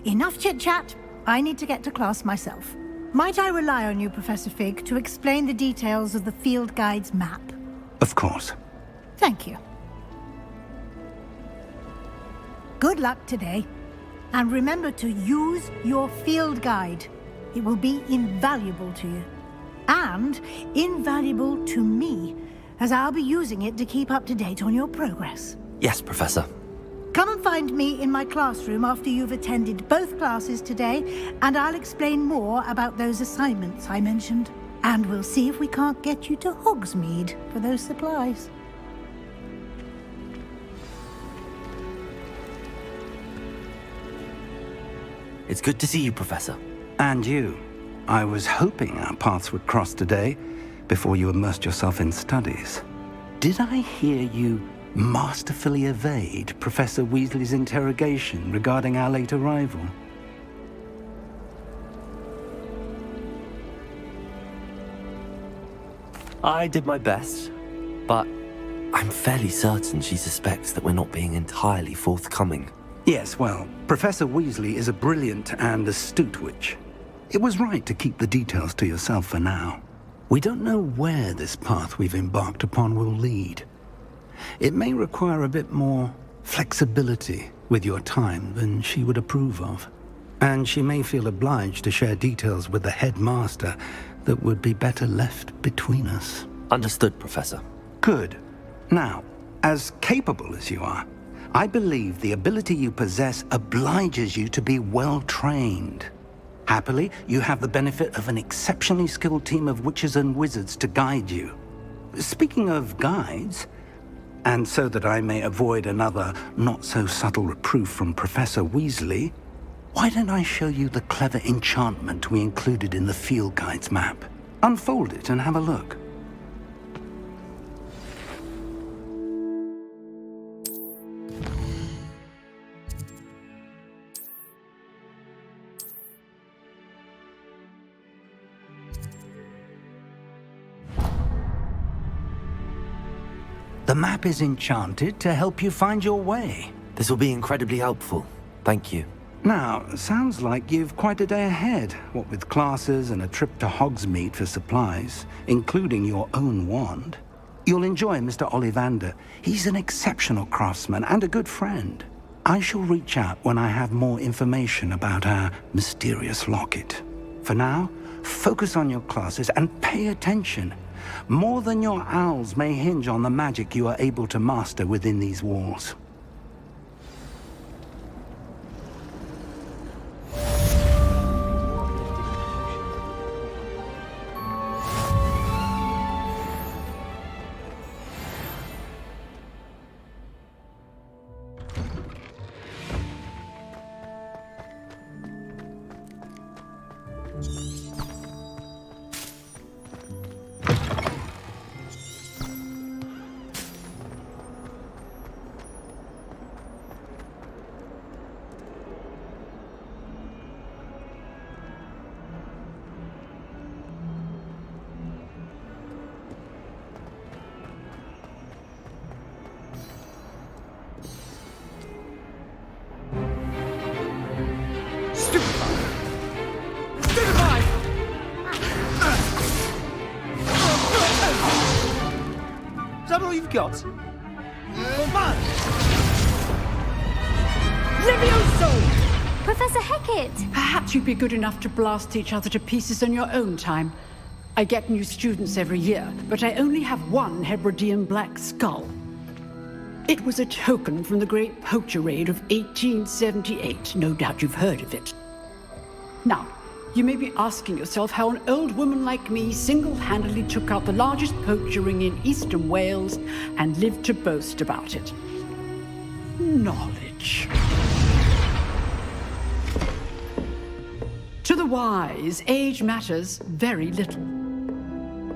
K: Enough chit-chat. I need to get to class myself. Might I rely on you, Professor Fig, to explain the details of the field guide's map?
C: Of course.
K: Thank you. Good luck today. And remember to use your field guide. It will be invaluable to you. And invaluable to me, as I'll be using it to keep up to date on your progress.
A: Yes, Professor.
K: Come and find me in my classroom after you've attended both classes today, and I'll explain more about those assignments I mentioned. And we'll see if we can't get you to Hogsmeade for those supplies.
A: It's good to see you, Professor.
C: And you. I was hoping our paths would cross today, before you immersed yourself in studies. Did I hear you masterfully evade Professor Weasley's interrogation regarding our late arrival?
A: I did my best, but I'm fairly certain she suspects that we're not being entirely forthcoming.
C: Yes, well, Professor Weasley is a brilliant and astute witch. It was right to keep the details to yourself for now. We don't know where this path we've embarked upon will lead. It may require a bit more flexibility with your time than she would approve of. And she may feel obliged to share details with the headmaster that would be better left between us.
A: Understood, Professor.
C: Good. Now, as capable as you are, I believe the ability you possess obliges you to be well trained. Happily, you have the benefit of an exceptionally skilled team of witches and wizards to guide you. Speaking of guides, and so that I may avoid another not-so-subtle reproof from Professor Weasley, why don't I show you the clever enchantment we included in the field guide's map? Unfold it and have a look. The map is enchanted to help you find your way.
A: This will be incredibly helpful. Thank you.
C: Now, sounds like you've quite a day ahead, what with classes and a trip to Hogsmeade for supplies, including your own wand. You'll enjoy Mr. Ollivander. He's an exceptional craftsman and a good friend. I shall reach out when I have more information about our mysterious locket. For now, focus on your classes and pay attention. More than your owls may hinge on the magic you are able to master within these walls.
J: Is that all you've got?
T: Levioso!
N: Professor Hecat!
T: Perhaps you'd be good enough to blast each other to pieces in your own time. I get new students every year, but I only have one Hebridean black skull. It was a token from the Great Poacher Raid of 1878. No doubt you've heard of it. Now, you may be asking yourself how an old woman like me single-handedly took out the largest poacher ring in eastern Wales and lived to boast about it. Knowledge. To the wise, age matters very little.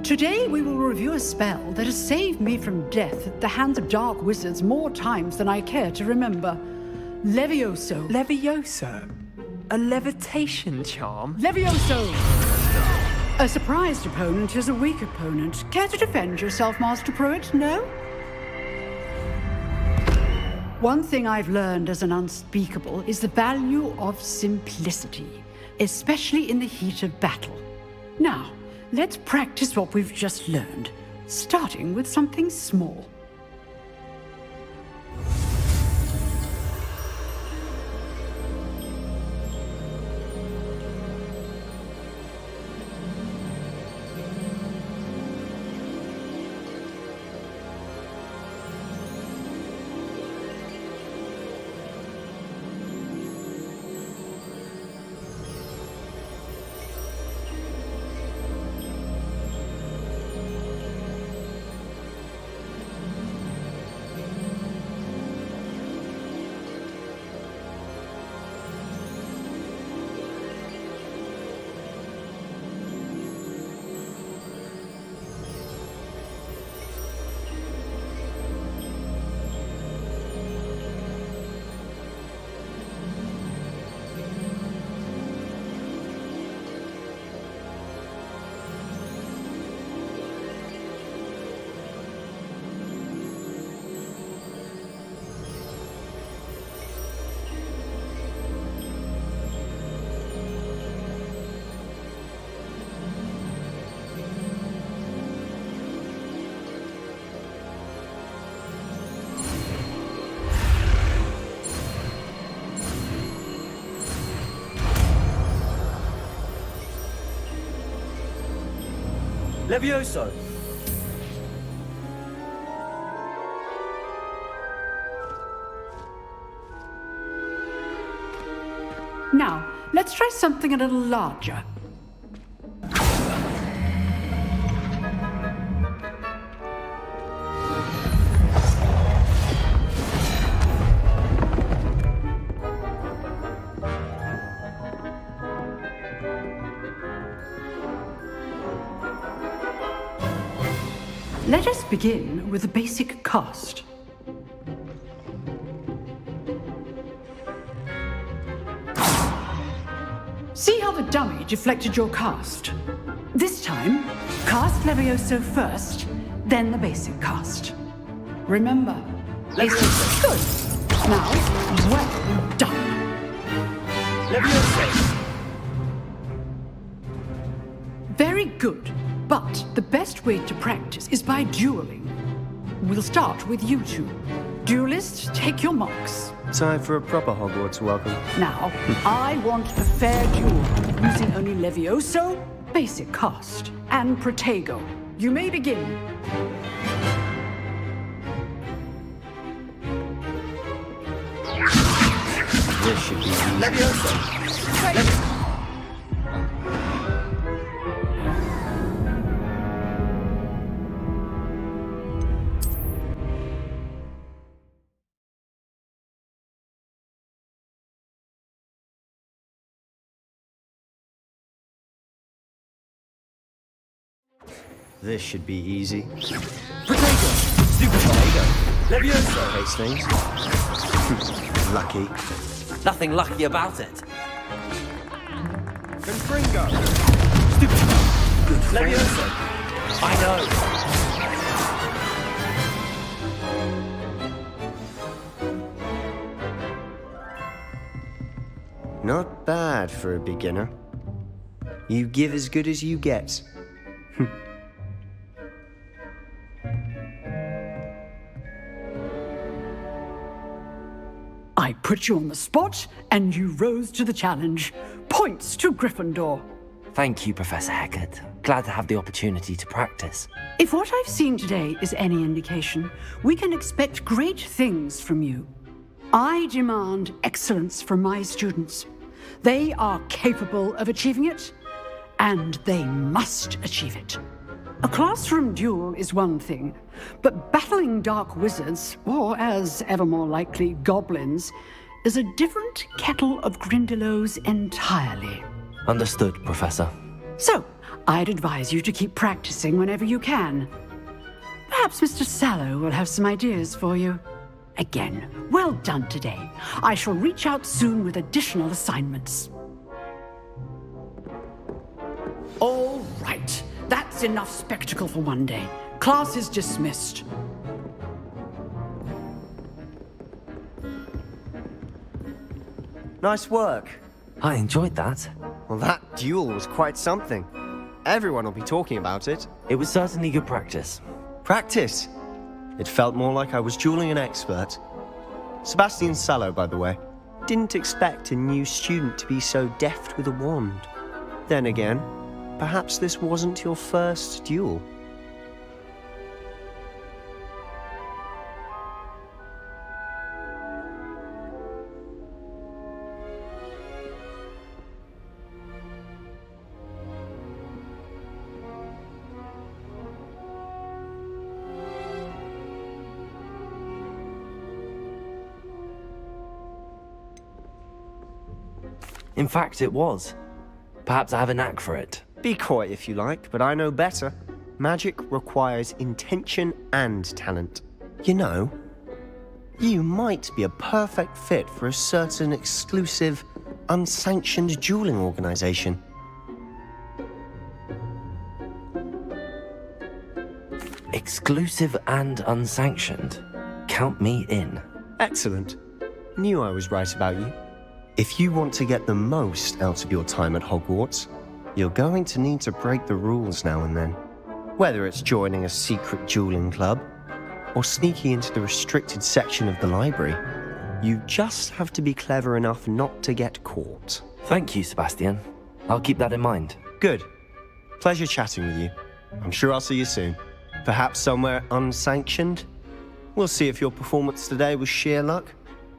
T: Today we will review a spell that has saved me from death at the hands of dark wizards more times than I care to remember. Levioso.
R: Levioso? A levitation charm?
T: Levioso! A surprised opponent is a weak opponent. Care to defend yourself, Master Pruitt? No? One thing I've learned as an unspeakable is the value of simplicity, especially in the heat of battle. Now, let's practice what we've just learned, starting with something small.
A: Levioso!
T: Now, let's try something a little larger. Let us begin with the basic cast. See how the dummy deflected your cast? This time, cast Levioso first, then the basic cast. Remember, Levioso. Good. Now, well done.
A: Levioso!
T: Very good. But the best way to practice is by dueling. We'll start with you two. Duelists, take your marks.
U: Time for a proper Hogwarts welcome.
T: Now, I want a fair duel, using only Levioso, basic cast, and Protego. You may begin.
U: This should be easy.
A: Levioso!
U: This should be easy.
A: Protego! Super Protego! Levioso!
U: Face things. Lucky.
A: Nothing lucky about it.
R: Confringo!
A: Stupid. Good Levioso! I know.
U: Not bad for a beginner. You give as good as you get.
T: I put you on the spot, and you rose to the challenge. Points to Gryffindor.
A: Thank you, Professor Hecat. Glad to have the opportunity to practice.
T: If what I've seen today is any indication, we can expect great things from you. I demand excellence from my students. They are capable of achieving it, and they must achieve it. A classroom duel is one thing, but battling dark wizards, or as ever more likely, goblins, is a different kettle of Grindylows entirely.
A: Understood, Professor.
T: So, I'd advise you to keep practicing whenever you can. Perhaps Mr. Sallow will have some ideas for you. Again, well done today. I shall reach out soon with additional assignments. All right. That's enough spectacle for one day. Class is dismissed.
U: Nice work.
A: I enjoyed that.
U: Well, that duel was quite something. Everyone will be talking about it.
A: It was certainly good practice.
U: Practice? It felt more like I was dueling an expert. Sebastian Sallow, by the way. Didn't expect a new student to be so deft with a wand. Then again, perhaps this wasn't your first duel.
A: In fact, it was. Perhaps I have a knack for it.
U: Be coy if you like, but I know better. Magic requires intention and talent. You know, you might be a perfect fit for a certain exclusive, unsanctioned dueling organization.
A: Exclusive and unsanctioned. Count me in.
U: Excellent. Knew I was right about you. If you want to get the most out of your time at Hogwarts, you're going to need to break the rules now and then. Whether it's joining a secret dueling club, or sneaking into the restricted section of the library, you just have to be clever enough not to get caught.
A: Thank you, Sebastian. I'll keep that in mind.
U: Good. Pleasure chatting with you. I'm sure I'll see you soon. Perhaps somewhere unsanctioned? We'll see if your performance today was sheer luck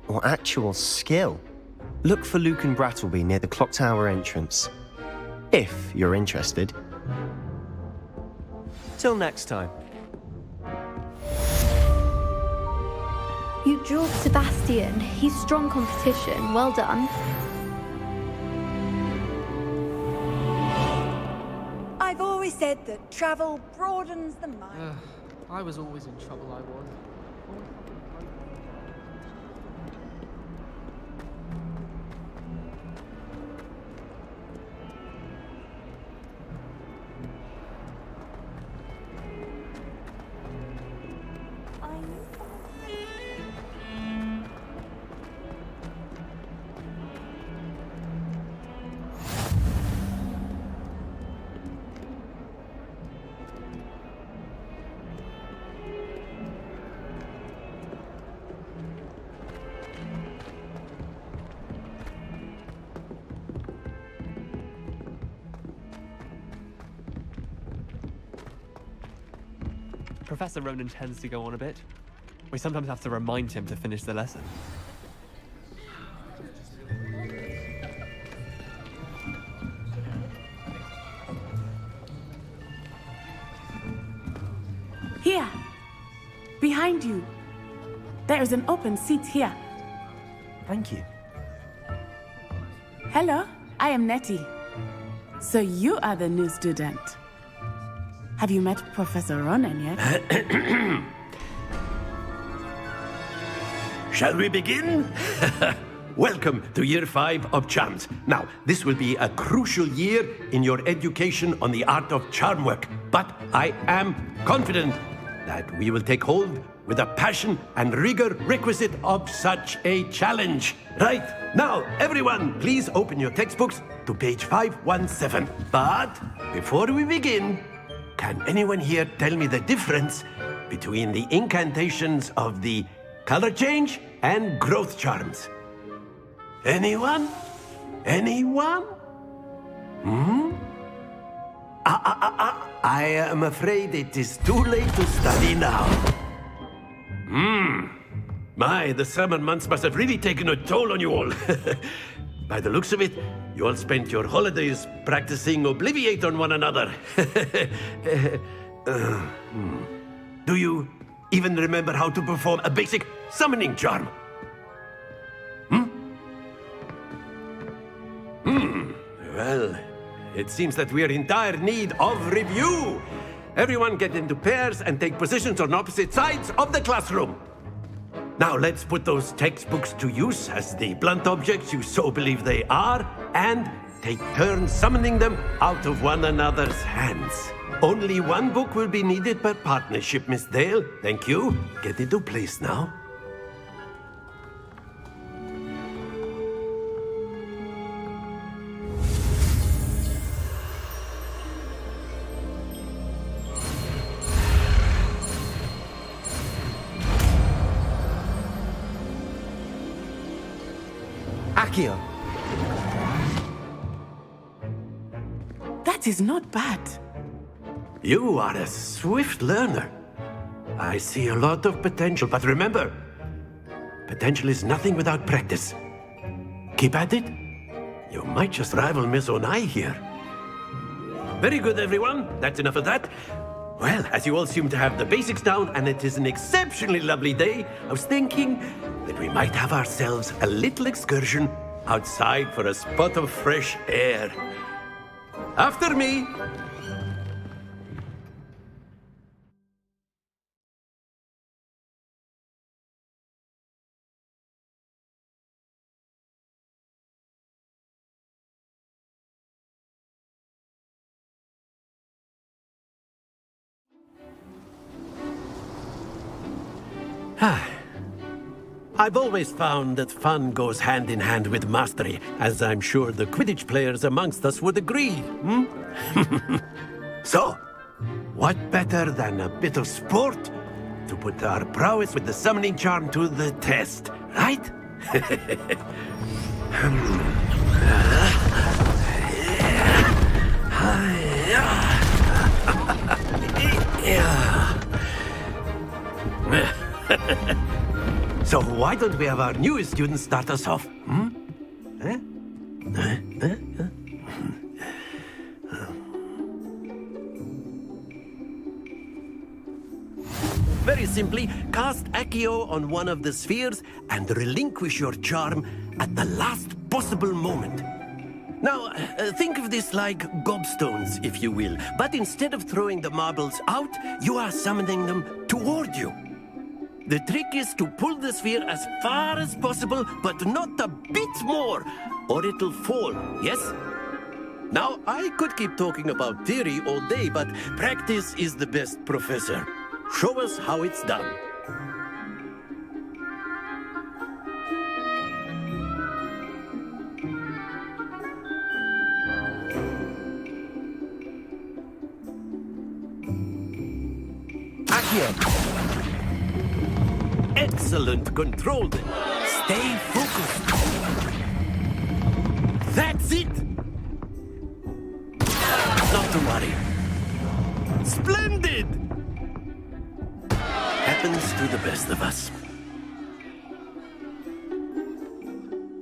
U: or actual skill. Look for Luke and Brattleby near the clock tower entrance. If you're interested. Till next time.
B: You drilled Sebastian. He's strong competition. Well done.
V: I've always said that travel broadens the mind.
P: I was always in trouble, I was.
R: Professor Ronan tends to go on a bit. We sometimes have to remind him to finish the lesson.
O: Here. Behind you. There is an open seat here.
A: Thank you.
O: Hello, I am Nettie. So you are the new student. Have you met Professor Ronan yet?
I: Shall we begin? Welcome to Year 5 of Charms. Now, this will be a crucial year in your education on the art of charm work, but I am confident that we will take hold with the passion and rigor requisite of such a challenge. Right, now, everyone, please open your textbooks to page 517. But before we begin, can anyone here tell me the difference between the incantations of the color change and growth charms? Anyone? Anyone? I am afraid it is too late to study now. My, the summer months must have really taken a toll on you all. By the looks of it, you all spent your holidays practicing Obliviate on one another. Do you even remember how to perform a basic summoning charm? Well, it seems that we are in dire need of review. Everyone get into pairs and take positions on opposite sides of the classroom. Now let's put those textbooks to use as the blunt objects you so believe they are, and take turns summoning them out of one another's hands. Only one book will be needed per partnership, Miss Dale. Thank you. Get into place now.
U: Accio.
O: That is not bad.
I: You are a swift learner. I see a lot of potential, but remember, potential is nothing without practice. Keep at it. You might just rival Miss Onai here. Very good, everyone. That's enough of that. Well, as you all seem to have the basics down, and it is an exceptionally lovely day, I was thinking that we might have ourselves a little excursion outside for a spot of fresh air. After me. I've always found that fun goes hand in hand with mastery, as I'm sure the Quidditch players amongst us would agree. So, what better than a bit of sport to put our prowess with the summoning charm to the test, right? So why don't we have our newest student start us off? Eh? Very simply, cast Accio on one of the spheres and relinquish your charm at the last possible moment. Now, think of this like gobstones, if you will. But instead of throwing the marbles out, you are summoning them toward you. The trick is to pull the sphere as far as possible, but not a bit more, or it'll fall, yes? Now, I could keep talking about theory all day, but practice is the best professor. Show us how it's done. Accio. Excellent control. Stay focused. That's it. Not to worry. Splendid! Happens to the best of us.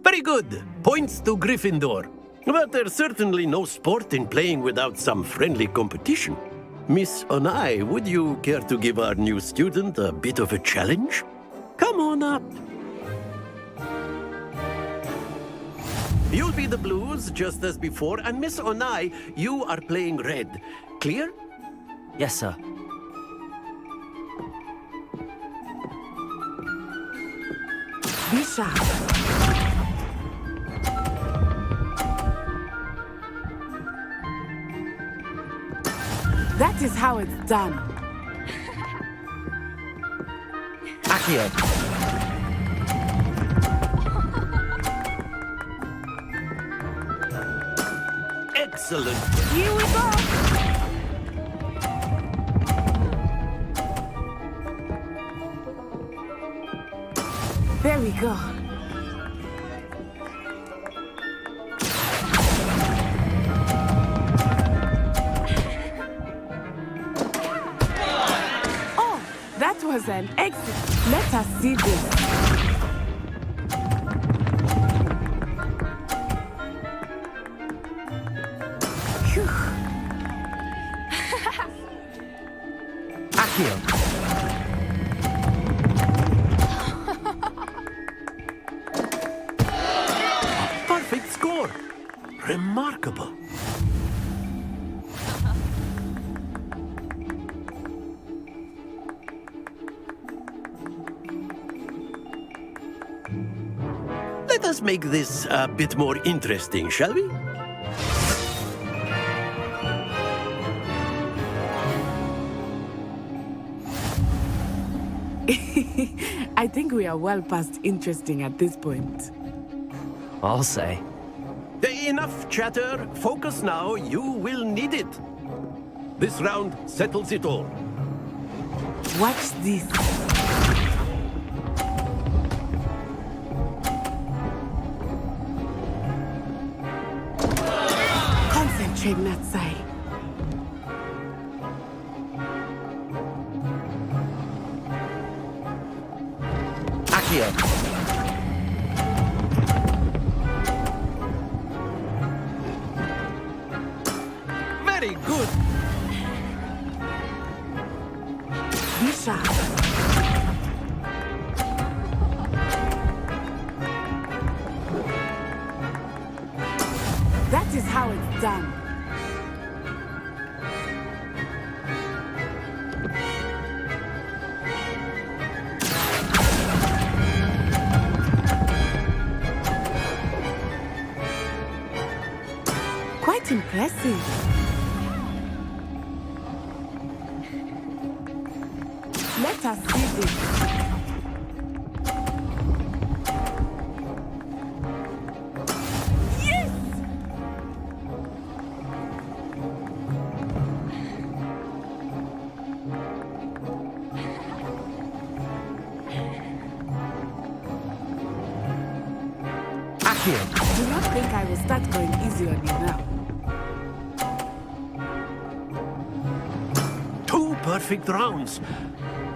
I: Very good. Points to Gryffindor. But there's certainly no sport in playing without some friendly competition. Miss Onai, would you care to give our new student a bit of a challenge? Come on up. You'll be the blues, just as before, and Miss Onai, you are playing red. Clear?
A: Yes, sir.
O: Be sharp. That is how it's done.
A: Accio.
I: Excellent.
O: Here we go. There we go. Oh, that was an exit. Let us see this. Phew.
A: Accio.
I: Perfect score. Remarkable. Let us make this a bit more interesting, shall we?
O: I think we are well past interesting at this point.
A: I'll say.
I: Enough chatter. Focus now. You will need it. This round settles it all.
O: Watch this. Concentrate, Natsai.
A: Accio.
I: Very good.
O: Be sharp. That is how it's done. Quite impressive. Let us see this. Yes!
A: Accio.
O: Do not think I will start going easy on you now.
I: Two perfect rounds.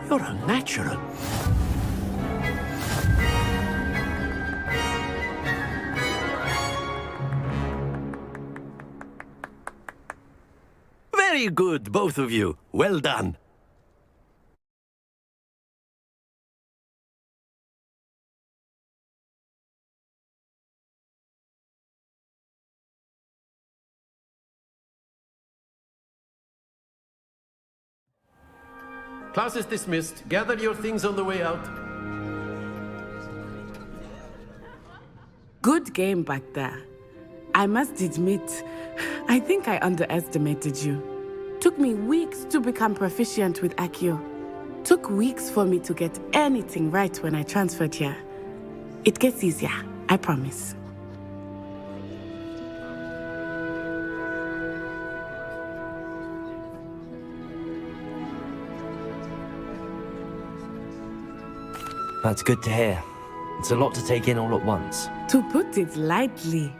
I: You're a natural. Very good, both of you. Well done.
D: Class is dismissed. Gather your things on the way out.
O: Good game back there. I must admit, I think I underestimated you. Took me weeks to become proficient with Accio. Took weeks for me to get anything right when I transferred here. It gets easier, I promise.
A: That's good to hear. It's a lot to take in all at once.
O: To put it lightly,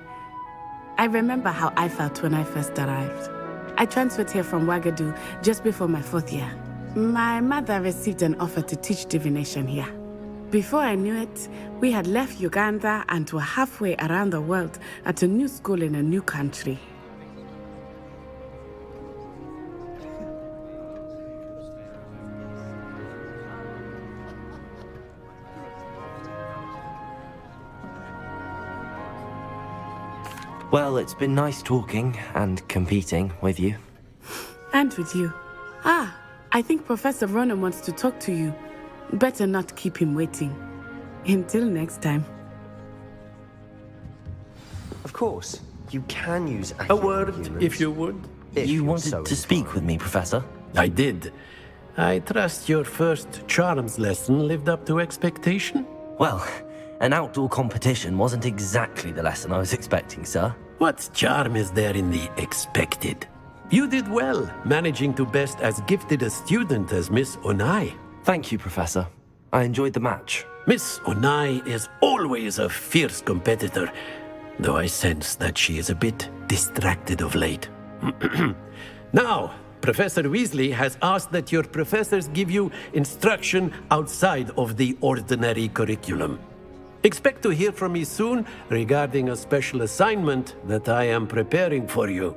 O: I remember how I felt when I first arrived. I transferred here from Wagadu just before my 4th year. My mother received an offer to teach divination here. Before I knew it, we had left Uganda and were halfway around the world at a new school in a new country.
A: Well, it's been nice talking and competing with you.
O: And with you. I think Professor Ronan wants to talk to you. Better not keep him waiting. Until next time.
U: Of course, you can use
I: A word, if you would.
A: You wanted to speak with me, Professor?
I: I did. I trust your first charms lesson lived up to expectation?
A: Well, an outdoor competition wasn't exactly the lesson I was expecting, sir.
I: What charm is there in the expected? You did well, managing to best as gifted a student as Miss Onai.
A: Thank you, Professor. I enjoyed the match.
I: Miss Onai is always a fierce competitor, though I sense that she is a bit distracted of late. Now, Professor Weasley has asked that your professors give you instruction outside of the ordinary curriculum. Expect to hear from me soon regarding a special assignment that I am preparing for you.